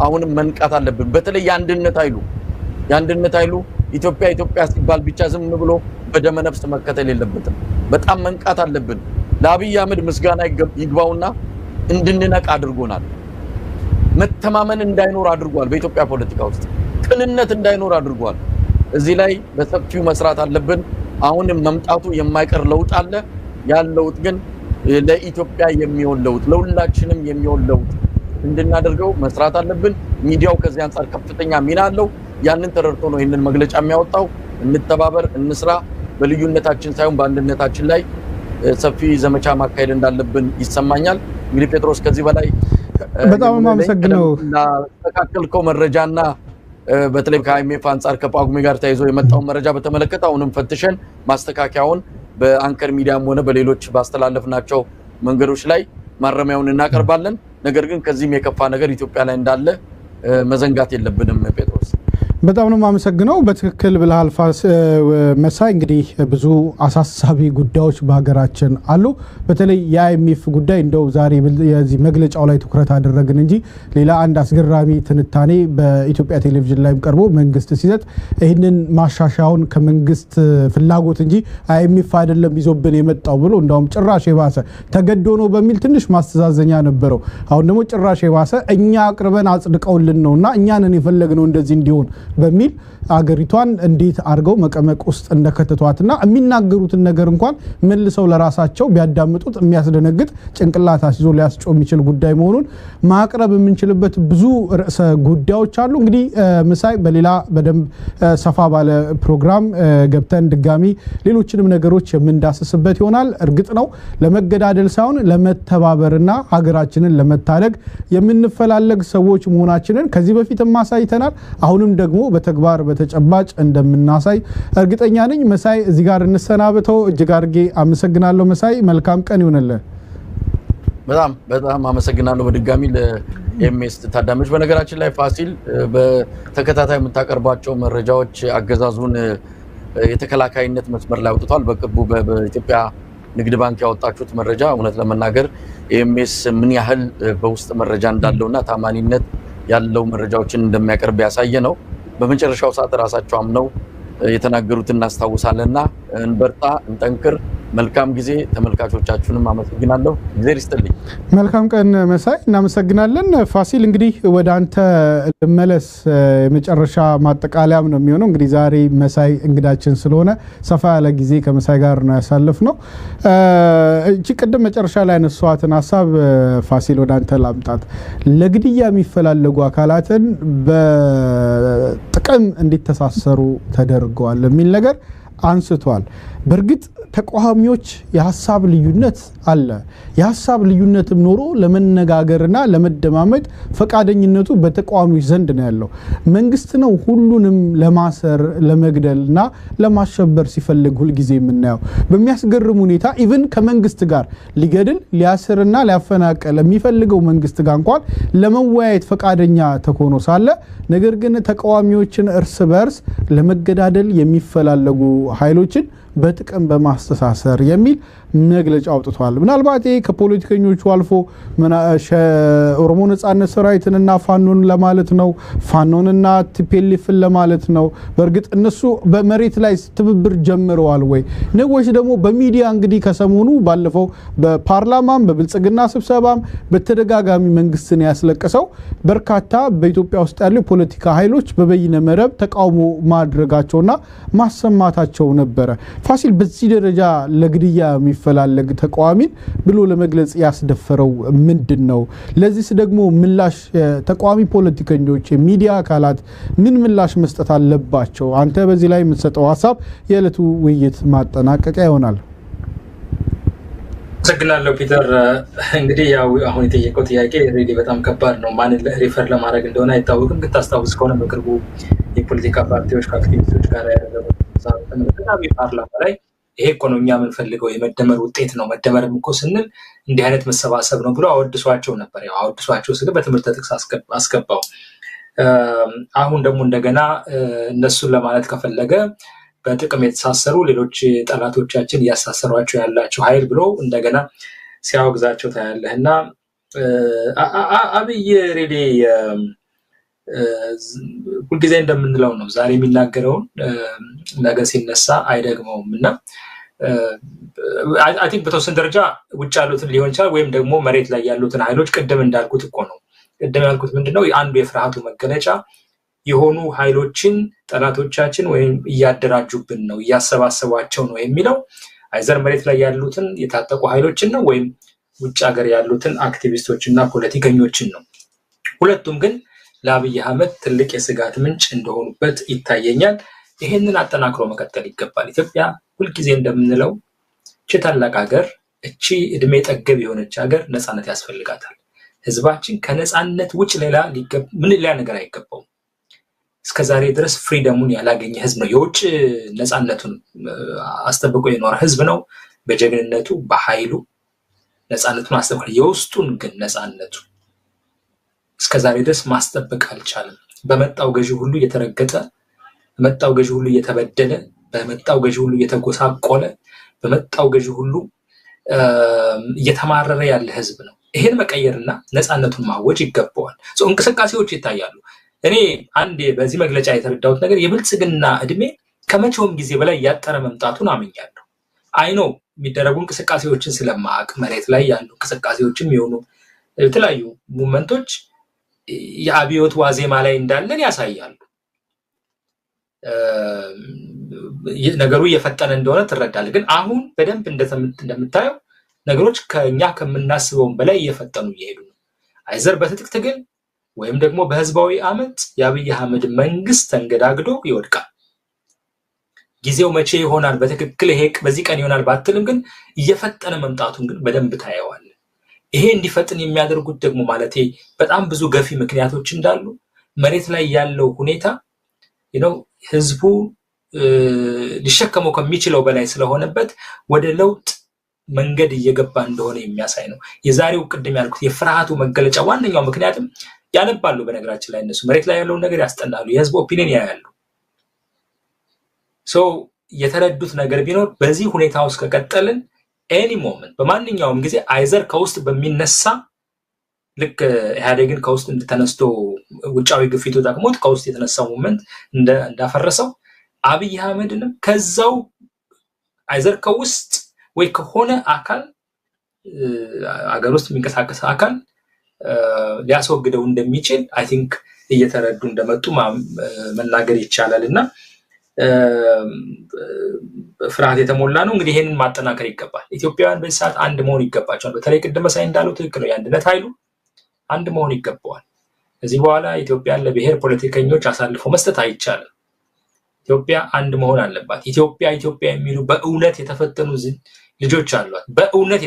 አሁንም መንቃት አለብን። በተለይ የአንድነት ኃይሉ ኢትዮጵያ ሲባል ብቻ ዝም ብሎ በደመነፍስ መከተል የለበትም። በጣም መንቃት አለብን። ለአብይ አህመድ ምስጋና ይግባውና እንድንነቃ አድርጎናል። መተማመን እንዳይኖር አድርጓል። በኢትዮጵያ ፖለቲካ ውስጥ ቅንነት እንዳይኖር አድርጓል። እዚህ ላይ በሰፊው መስራት አለብን። አሁንም መምጣቱ የማይቀር ለውጥ አለ። ያለውጥ ግን ለኢትዮጵያ የሚሆን ለውጥ ለሁላችንም የሚሆን ለውጥ እንድናደርገው መስራት አለብን። ሚዲያው ከዚህ አንፃር ከፍተኛ ሚና አለው። ያንን ተረድቶ ነው ይሄንን መግለጫ የሚያወጣው። እንተባበር፣ እንስራ። በልዩነታችን ሳይሆን በአንድነታችን ላይ ሰፊ ዘመቻ ማካሄድ እንዳለብን ይሰማኛል። እንግዲህ ጴጥሮስ ከዚህ በላይ በጣም ማመሰግነው ተካከልከው መረጃና በተለይ ከአይኤምኤፍ አንፃር ከጳጉሜ ጋር ተያይዞ የመጣው መረጃ በተመለከተ አሁንም ፈትሸን ማስተካከያውን በአንከር ሚዲያም ሆነ በሌሎች ባስተላለፍናቸው መንገዶች ላይ ማረሚያውን እናቀርባለን። ነገር ግን ከዚህም የከፋ ነገር ኢትዮጵያ ላይ እንዳለ መዘንጋት የለብንም ጴጥሮስ። በጣም ነው ማመሰግነው። በትክክል ብለሃል መሳይ። እንግዲህ ብዙ አሳሳቢ ጉዳዮች በሀገራችን አሉ። በተለይ የአይኤምኤፍ ጉዳይ እንደው ዛሬ የዚህ መግለጫው ላይ ትኩረት አደረግን እንጂ ሌላ አንድ አስገራሚ ትንታኔ በኢትዮጵያ ቴሌቪዥን ላይም ቀርቦ መንግስት ሲሰጥ ይህንን ማሻሻያውን ከመንግስት ፍላጎት እንጂ አይኤምኤፍ አይደለም ይዞብን የመጣው ብሎ እንደውም ጭራሽ የባሰ ተገዶ ነው በሚል ትንሽ ማስተዛዘኛ ነበረው። አሁን ደግሞ ጭራሽ የባሰ እኛ አቅርበን አጽድቀውልን ነውና እኛንን የፈለግነው እንደዚህ እንዲሆን በሚል አገሪቷን እንዴት አርገው መቀመቅ ውስጥ እንደከተቷትና የሚናገሩትን ነገር እንኳን መልሰው ለራሳቸው ቢያዳምጡት የሚያስደነግጥ ጭንቅላት አስይዞ ሊያስጮህ የሚችል ጉዳይ መሆኑን ማቅረብ የምንችልበት ብዙ ርዕሰ ጉዳዮች አሉ። እንግዲህ መሳይ በሌላ በደንብ ሰፋ ባለ ፕሮግራም ገብተን ድጋሚ ሌሎችንም ነገሮች የምንዳስስበት ይሆናል። እርግጥ ነው ለመገዳደል ሳይሆን ለመተባበርና ሀገራችንን ለመታደግ የምንፈላለግ ሰዎች መሆናችንን ከዚህ በፊት ማሳይተናል። አሁንም ደግሞ በተግባር በተጨባጭ እንደምናሳይ እርግጠኛ ነኝ። መሳይ እዚህ ጋር እንሰናበተው። እጅግ አድርጌ አመሰግናለሁ መሳይ። መልካም ቀን ይሁንልህ። በጣም አመሰግናለሁ በድጋሚ ለኤምኤስ ታዳሚዎች። በነገራችን ላይ ፋሲል በተከታታይ የምታቀርባቸው መረጃዎች አገዛዙን የተከላካይነት መስመር ላይ አውጥቷል። በቅርቡ በኢትዮጵያ ንግድ ባንክ ያወጣችሁት መረጃ እውነት ለመናገር ኤምኤስ ምን ያህል በውስጥ መረጃ እንዳለውና ታማኒነት ያለው መረጃዎችን እንደሚያቀርብ ያሳየ ነው። በመጨረሻው ሰዓት ራሳቸው አምነው የተናገሩት እናስታውሳለንና እንበርታ፣ እንጠንክር። መልካም ጊዜ። ተመልካቾቻችሁንም አመሰግናለሁ። እግዚአብሔር ይስጥልኝ። መልካም ቀን መሳይ። እናመሰግናለን። ፋሲል እንግዲህ ወደ አንተ ልመለስ። የመጨረሻ ማጠቃለያም ነው የሚሆነው። እንግዲህ ዛሬ መሳይ እንግዳችን ስለሆነ ሰፋ ያለ ጊዜ ከመሳይ ጋር ነው ያሳለፍነው። እቺ ቀደም መጨረሻ ላይ ያነሷትን ሐሳብ ፋሲል ወደ አንተ ላምጣት። ለግድያ የሚፈላለጉ አካላትን በጥቅም እንዲተሳሰሩ ተደርገዋል የሚል ነገር አንስቷል። በእርግጥ ተቋሚዎች የሐሳብ ልዩነት አለ። የሐሳብ ልዩነትም ኖሮ ለመነጋገርና ለመደማመጥ ፈቃደኝነቱ በተቋሚዎች ዘንድ ነው ያለው። መንግስት ነው ሁሉንም ለማሰር ለመግደልና ለማሸበር ሲፈልግ ሁሉ ጊዜ የምናየው። በሚያስገርም ሁኔታ ኢቭን ከመንግስት ጋር ሊገድል ሊያስርና ሊያፈናቀል የሚፈልገው መንግስት ጋር እንኳን ለመወያየት ፈቃደኛ ተኮኖ ሳለ ነገር ግን ተቃዋሚዎችን እርስ በርስ ለመገዳደል የሚፈላለጉ ኃይሎችን በጥቅም በማስተሳሰር የሚል መግለጫ አውጥቷል። ምናልባት ይሄ ከፖለቲከኞቹ አልፎ ኦሮሞ ነጻነት ሰራዊትንና ፋኖን ለማለት ነው፣ ፋኖንና ቲፒኤልኤፍን ለማለት ነው። በእርግጥ እነሱ በመሬት ላይ ትብብር ጀምረዋል ወይ ነው ወይስ ደግሞ በሚዲያ እንግዲህ ከሰሞኑ ባለፈው በፓርላማም በብልጽግና ስብሰባም በተደጋጋሚ መንግስትን ያስለቀሰው በርካታ በኢትዮጵያ ውስጥ ያሉ ፖለቲካ ኃይሎች በበይነ መረብ ተቃውሞ ማድረጋቸውና ማሰማታቸው ነበረ። ፋሲል በዚህ ደረጃ ለግድያ የሚፈላለግ ተቃዋሚን ብሎ ለመግለጽ ያስደፈረው ምንድነው? ለዚህስ ደግሞ ምላሽ ተቃዋሚ ፖለቲከኞች የሚዲያ አካላት ምን ምላሽ መስጠት አለባቸው? አንተ በዚህ ላይ የምትሰጠው ሐሳብ የዕለቱ ውይይት ማጠናቀቂያ ይሆናል። አመሰግናለሁ ፒተር። እንግዲህ ያው አሁን የጠየቀው ጥያቄ ሪሊ በጣም ከባድ ነው። ማንን ሪፈር ለማድረግ እንደሆነ አይታወቅም። ግን ታስታውስ ከሆነ በቅርቡ የፖለቲካ ፓርቲዎች ከአክቲቪስቶች ጋር ያደረጉት ፓርላማ ላይ ይሄ እኮ ነው እኛ የምንፈልገው የመደመር ውጤት ነው፣ መደመርም እኮ ስንል እንዲህ አይነት መሰባሰብ ነው ብሎ አወድሷቸው ነበር። ያው አወድሷቸው ስለ በትምህርት ጥቅስ አስገባው። አሁን ደግሞ እንደገና እነሱን ለማለት ከፈለገ በጥቅም የተሳሰሩ ሌሎች ጠላቶቻችን እያሳሰሯቸው ያላቸው ኃይል ብሎ እንደገና ሲያወግዛቸው ታያለህ። እና አብይ ሬዲ ሁልጊዜ እንደምንለው ነው፣ ዛሬ የሚናገረውን ነገ ሲነሳ አይደግመውም። እና አይ ቲንክ በተወሰነ ደረጃ ውጭ ያሉትን ሊሆን ይችላል ወይም ደግሞ መሬት ላይ ያሉትን ኃይሎች ቅድም እንዳልኩት እኮ ነው። ቅድም ያልኩት ምንድነው አንዱ የፍርሃቱ መገለጫ የሆኑ ኃይሎችን ጠላቶቻችን ወይም እያደራጁብን ነው እያሰባሰቧቸው ነው የሚለው አይዘር መሬት ላይ ያሉትን የታጠቁ ኃይሎችን ነው ወይም ውጭ ሀገር ያሉትን አክቲቪስቶችና ፖለቲከኞችን ነው። ሁለቱም ግን ለአብይ አህመድ ትልቅ የስጋት ምንጭ እንደሆኑበት ይታየኛል። ይሄንን አጠናክሮ መቀጠል ይገባል። ኢትዮጵያ ሁልጊዜ እንደምንለው እቺ ታላቅ ሀገር፣ እቺ እድሜ ጠገብ የሆነች ሀገር ነፃነት ያስፈልጋታል። ህዝባችን ከነፃነት ውጭ ሌላ ነገር አይገባውም። እስከዛሬ ድረስ ፍሪደሙን ያላገኘ ህዝብ ነው። የውጭ ነፃነቱን አስጠብቆ የኖረ ህዝብ ነው። በጀግንነቱ በኃይሉ ነፃነቱን አስጠብቋል። የውስጡን ግን ነፃነቱ እስከዛሬ ድረስ ማስጠበቅ አልቻለም። በመጣው ገዢ ሁሉ እየተረገጠ፣ በመጣው ገዢ ሁሉ እየተበደለ፣ በመጣው ገዢ ሁሉ እየተጎሳቆለ፣ በመጣው ገዢ ሁሉ እየተማረረ ያለ ህዝብ ነው። ይሄን መቀየርና ነፃነቱን ማወጅ ይገባዋል። እንቅስቃሴዎች ይታያሉ። እኔ አንድ በዚህ መግለጫ የተረዳሁት ነገር የብልጽግና እድሜ ከመቼውም ጊዜ በላይ ያጠረ መምጣቱን አምኛለሁ። አይኖ የሚደረጉ እንቅስቃሴዎችን ስለማቅ መሬት ላይ ያሉ እንቅስቃሴዎችም የሆኑ የተለያዩ ሙቭመንቶች የአብዮት ዋዜማ ላይ እንዳለን ያሳያሉ። ነገሩ እየፈጠነ እንደሆነ ትረዳለህ። ግን አሁን በደንብ እንደምታየው ነገሮች ከኛ ከምናስበውም በላይ እየፈጠኑ እየሄዱ ነው። አይዘር በትጥቅ ትግል ወይም ደግሞ በህዝባዊ አመት የአብይ አህመድ መንግስት ተንገዳግዶ ይወድቃል። ጊዜው መቼ ይሆናል በትክክል ይሄ በዚህ ቀን ይሆናል ባትልም ግን እየፈጠነ መምጣቱን ግን በደንብ ታየዋል። ይሄ እንዲፈጥን የሚያደርጉት ደግሞ ማለቴ በጣም ብዙ ገፊ ምክንያቶች እንዳሉ መሬት ላይ ያለው ሁኔታ ህዝቡ ሊሸከመው ከሚችለው በላይ ስለሆነበት ወደ ለውጥ መንገድ እየገባ እንደሆነ የሚያሳይ ነው። የዛሬው ቅድም ያልኩት የፍርሃቱ መገለጫ ዋነኛው ምክንያትም ያነባሉ። በነገራችን ላይ እነሱ መሬት ላይ ያለውን ነገር ያስጠናሉ፣ የህዝብ ኦፒኒየን ያያሉ። የተረዱት ነገር ቢኖር በዚህ ሁኔታ ውስጥ ከቀጠልን ኤኒ ሞመንት በማንኛውም ጊዜ አይዘር ከውስጥ በሚነሳ ልክ ኢህአዴግን ከውስጥ እንደተነስቶ ውጫዊ ግፊቱ ተጠቅሞት ከውስጥ የተነሳው ሞመንት እንዳፈረሰው አብይ አህመድንም ከዛው አይዘር ከውስጥ ወይ ከሆነ አካል አገር ውስጥ የሚንቀሳቀስ አካል ሊያስወግደው እንደሚችል አይ ቲንክ እየተረዱ እንደመጡ መናገር ይቻላልና ፍርሃት የተሞላ ነው። እንግዲህ ይሄንን ማጠናከር ይገባል። ኢትዮጵያውያን በዚህ ሰዓት አንድ መሆን ይገባቸዋል። በተለይ ቅድም መሳይ እንዳለው ትክክል ነው። የአንድነት ኃይሉ አንድ መሆን ይገባዋል። ከዚህ በኋላ ኢትዮጵያን ለብሔር ፖለቲከኞች አሳልፎ መስጠት አይቻልም። ኢትዮጵያ አንድ መሆን አለባት። ኢትዮጵያ የሚሉ በእውነት የተፈተኑ ልጆች አሏት። በእውነት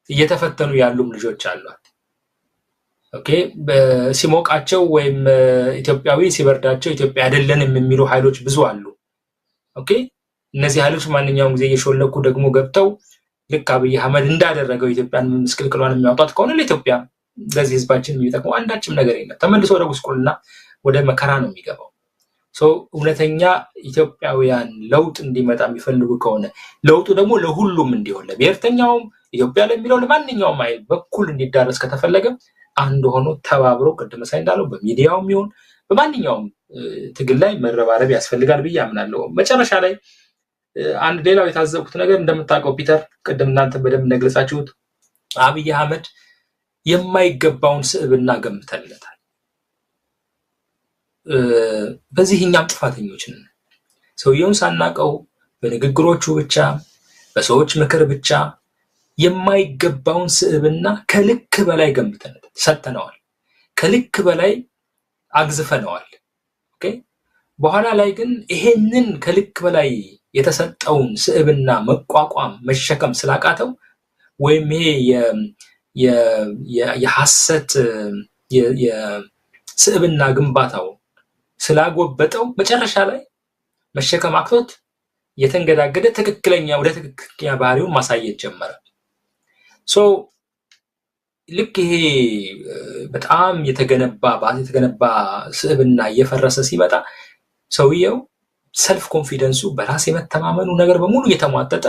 እየተፈተኑ ያሉም ልጆች አሏት። ኦኬ ሲሞቃቸው ወይም ኢትዮጵያዊ ሲበርዳቸው ኢትዮጵያ አይደለንም የሚሉ ኃይሎች ብዙ አሉ። ኦኬ እነዚህ ኃይሎች ማንኛውም ጊዜ እየሾለኩ ደግሞ ገብተው ልክ አብይ አህመድ እንዳደረገው ኢትዮጵያን ምስቅልቅሏን የሚያወጣት ከሆነ ለኢትዮጵያ ለዚህ ህዝባችን የሚጠቅመው አንዳችም ነገር የለም። ተመልሶ ወደ ጉስቁልና ወደ መከራ ነው የሚገባው። እውነተኛ ኢትዮጵያውያን ለውጥ እንዲመጣ የሚፈልጉ ከሆነ ለውጡ ደግሞ ለሁሉም እንዲሆን ለብሔርተኛውም ኢትዮጵያ ለሚለው ለማንኛውም አይል በኩል እንዲዳረስ ከተፈለገ አንድ ሆኖ ተባብሮ ቅድም ሳይ እንዳለው በሚዲያውም ይሁን በማንኛውም ትግል ላይ መረባረብ ያስፈልጋል ብዬ አምናለሁ። መጨረሻ ላይ አንድ ሌላው የታዘብኩት ነገር እንደምታውቀው ፒተር ቅድም እናንተ በደንብ እንደገለጻችሁት አብይ አህመድ የማይገባውን ስዕብና ገምተለታል። በዚህ እኛም ጥፋተኞች ነን። ሰውየውን ሳናቀው በንግግሮቹ ብቻ በሰዎች ምክር ብቻ የማይገባውን ስዕብና ከልክ በላይ ገምተናል፣ ሰጥተነዋል፣ ከልክ በላይ አግዝፈነዋል። ኦኬ በኋላ ላይ ግን ይሄንን ከልክ በላይ የተሰጠውን ስዕብና መቋቋም መሸከም ስላቃተው ወይም ይሄ የሐሰት የስዕብና ግንባታው ስላጎበጠው መጨረሻ ላይ መሸከም አቅቶት የተንገዳገደ ወደ ትክክለኛ ባህሪውን ማሳየት ጀመረ። ልክ ይሄ በጣም የተገነባ ስዕብና እየፈረሰ ሲመጣ ሰውየው ሰልፍ ኮንፊደንሱ በራስ የመተማመኑ ነገር በሙሉ እየተሟጠጠ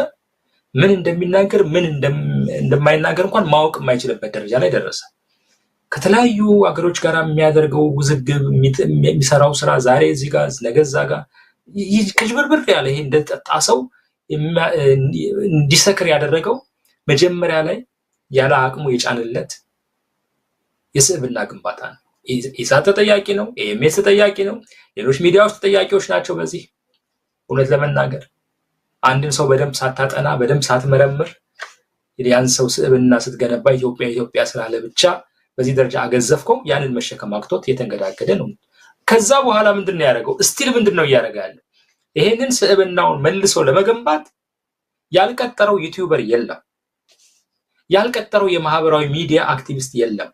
ምን እንደሚናገር ምን እንደማይናገር እንኳን ማወቅ የማይችልበት ደረጃ ላይ ደረሰ። ከተለያዩ አገሮች ጋር የሚያደርገው ውዝግብ የሚሰራው ስራ ዛሬ እዚህ ጋር ነገ እዛ ጋር ከጅብርብር ያለ ይሄ እንደጠጣ ሰው እንዲሰክር ያደረገው መጀመሪያ ላይ ያለ አቅሙ የጫንለት የስዕብና ግንባታ ነው። ኢሳት ተጠያቂ ነው፣ ኤምኤስ ተጠያቂ ነው፣ ሌሎች ሚዲያዎች ተጠያቂዎች ናቸው። በዚህ እውነት ለመናገር አንድን ሰው በደንብ ሳታጠና በደንብ ሳትመረምር ያን ሰው ስዕብና ስትገነባ ኢትዮጵያ ስላለ ብቻ በዚህ ደረጃ አገዘፍከው፣ ያንን መሸከም አቅቶት የተንገዳገደ ነው። ከዛ በኋላ ምንድነው ያደረገው? ስቲል ምንድነው እያደረገ ያለው? ይሄንን ስዕብናውን መልሶ ለመገንባት ያልቀጠረው ዩቲዩበር የለም፣ ያልቀጠረው የማህበራዊ ሚዲያ አክቲቪስት የለም።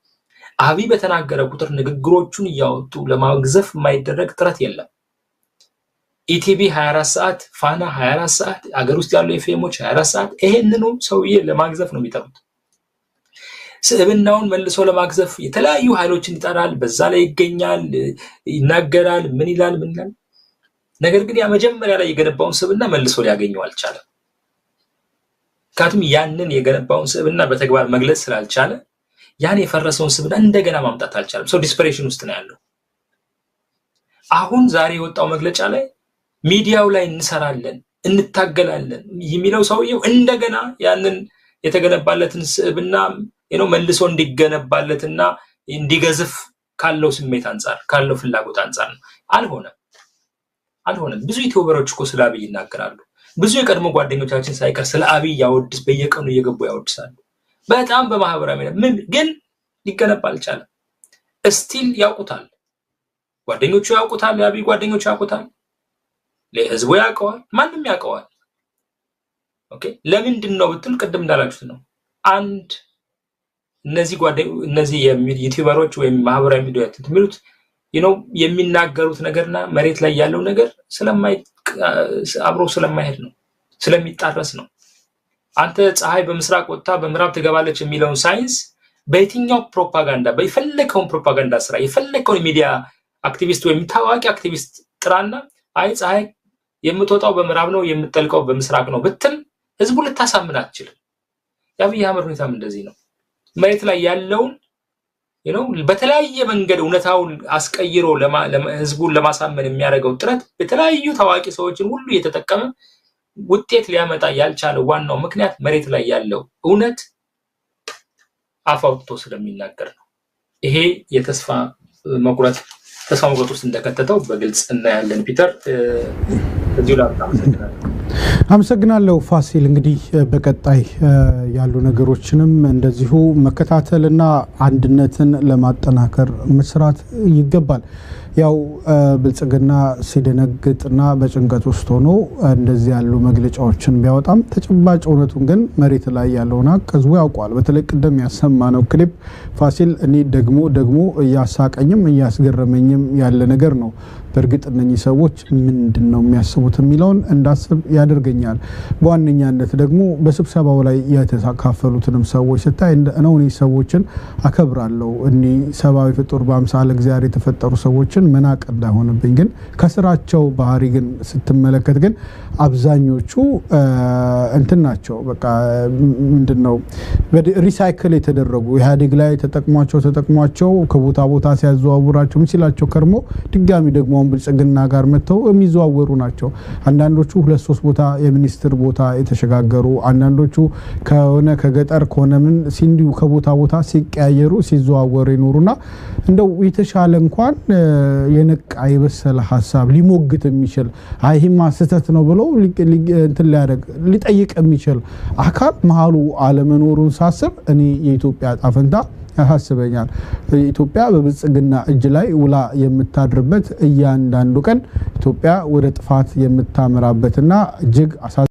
አብይ በተናገረ ቁጥር ንግግሮቹን እያወጡ ለማግዘፍ የማይደረግ ጥረት የለም። ኢቲቪ 24 ሰዓት፣ ፋና 24 ሰዓት፣ አገር ውስጥ ያሉ ኤፍኤሞች 24 ሰዓት ይሄንኑ ሰውዬ ለማግዘፍ ነው የሚጠሩት። ስዕብናውን መልሶ ለማግዘፍ የተለያዩ ኃይሎችን ይጠራል፣ በዛ ላይ ይገኛል፣ ይናገራል፣ ምን ይላል። ነገር ግን ያ መጀመሪያ ላይ የገነባውን ስዕብና መልሶ ሊያገኘው አልቻለም። ምክንያቱም ያንን የገነባውን ስዕብና በተግባር መግለጽ ስላልቻለ ያን የፈረሰውን ስዕብና እንደገና ማምጣት አልቻለም። ሰው ዲስፐሬሽን ውስጥ ነው ያለው። አሁን ዛሬ የወጣው መግለጫ ላይ ሚዲያው ላይ እንሰራለን እንታገላለን የሚለው ሰውየው እንደገና ያንን የተገነባለትን ስዕብና መልሶ እንዲገነባለትና እንዲገዝፍ ካለው ስሜት አንፃር ካለው ፍላጎት አንፃር ነው። አልሆነም። ብዙ ዩቲዩበሮች እኮ ስለ አብይ ይናገራሉ። ብዙ የቀድሞ ጓደኞቻችን ሳይቀር ስለ አብይ ያወድስ በየቀኑ እየገቡ ያወድሳሉ። በጣም በማህበራዊ ሚዲያ ግን ሊገነባ አልቻለም። እስቲል ያውቁታል፣ ጓደኞቹ ያውቁታል፣ የአብይ ጓደኞቹ ያውቁታል፣ ለህዝቡ ያውቀዋል፣ ማንም ያውቀዋል። ኦኬ ለምንድን ነው ብትል ቅድም እንዳላችሁት ነው። አንድ እነዚህ ዩቲዩበሮች ወይም ማህበራዊ ሚዲያ የሚሉት የሚናገሩት ነገርና መሬት ላይ ያለው ነገር አብሮ ስለማይሄድ ነው፣ ስለሚጣረስ ነው። አንተ ፀሐይ በምስራቅ ወጥታ በምዕራብ ትገባለች የሚለውን ሳይንስ በየትኛው ፕሮፓጋንዳ በየፈለከውን ፕሮፓጋንዳ ስራ የፈለከውን ሚዲያ አክቲቪስት ወይም ታዋቂ አክቲቪስት ጥራና አይ ፀሐይ የምትወጣው በምዕራብ ነው የምትጠልቀው በምስራቅ ነው ብትል ህዝቡ ልታሳምን አትችልም። የአብይ አህመድ ሁኔታም እንደዚህ ነው። መሬት ላይ ያለውን በተለያየ መንገድ እውነታውን አስቀይሮ ህዝቡን ለማሳመን የሚያደርገው ጥረት በተለያዩ ታዋቂ ሰዎችን ሁሉ እየተጠቀመ ውጤት ሊያመጣ ያልቻለው ዋናው ምክንያት መሬት ላይ ያለው እውነት አፍ አውጥቶ ስለሚናገር ነው። ይሄ የተስፋ መቁረጥ ውስጥ እንደከተተው በግልጽ እናያለን። ፒተር እዚሁ ላይ አመሰግናለሁ ፋሲል። እንግዲህ በቀጣይ ያሉ ነገሮችንም እንደዚሁ መከታተልና አንድነትን ለማጠናከር መስራት ይገባል። ያው ብልጽግና ሲደነግጥና በጭንቀት ውስጥ ሆኖ እንደዚህ ያሉ መግለጫዎችን ቢያወጣም ተጨባጭ እውነቱን ግን መሬት ላይ ያለውና ህዝቡ ያውቀዋል። በተለይ ቅድም ያሰማነው ክሊፕ ፋሲል እኔ ደግሞ እያሳቀኝም እያስገረመኝም ያለ ነገር ነው። በእርግጥ እነኚህ ሰዎች ምንድነው የሚያስቡት የሚለውን እንዳስብ ያደርገኛል። በዋነኛነት ደግሞ በስብሰባው ላይ የተካፈሉትንም ሰዎች ስታይ እነዚህ ሰዎችን አከብራለሁ። እኒ ሰብአዊ ፍጡር በአምሳለ እግዚአብሔር የተፈጠሩ ሰዎችን መናቅ እንዳይሆንብኝ ግን ከስራቸው ባህሪ ግን ስትመለከት ግን አብዛኞቹ እንትን ናቸው በቃ ምንድነው ሪሳይክል የተደረጉ ኢህአዴግ ላይ ተጠቅሟቸው ከቦታ ቦታ ሲያዘዋውራቸው ምስላቸው ከርሞ ድጋሚ ደግሞ ብልጽግና ጋር መተው የሚዘዋወሩ ናቸው አንዳንዶቹ 2-3 ቦታ የሚኒስትር ቦታ የተሸጋገሩ አንዳንዶቹ ከሆነ ከገጠር ከሆነ ምን ሲንዲው ከቦታ ቦታ ሲቀያየሩ ሲዘዋወሩ ይኖሩና እንደው የተሻለ እንኳን የነቃ የበሰለ ሐሳብ ሊሞግት የሚችል አይሂማ ስህተት ነው ብሎ እንትን ሊያደርግ ሊጠይቅ የሚችል አካል መሃሉ አለመኖሩን ሳስብ እኔ የኢትዮጵያ ጣፈንታ ያሳስበኛል ኢትዮጵያ በብልጽግና እጅ ላይ ውላ የምታድርበት እያንዳንዱ ቀን ኢትዮጵያ ወደ ጥፋት የምታመራበትና እጅግ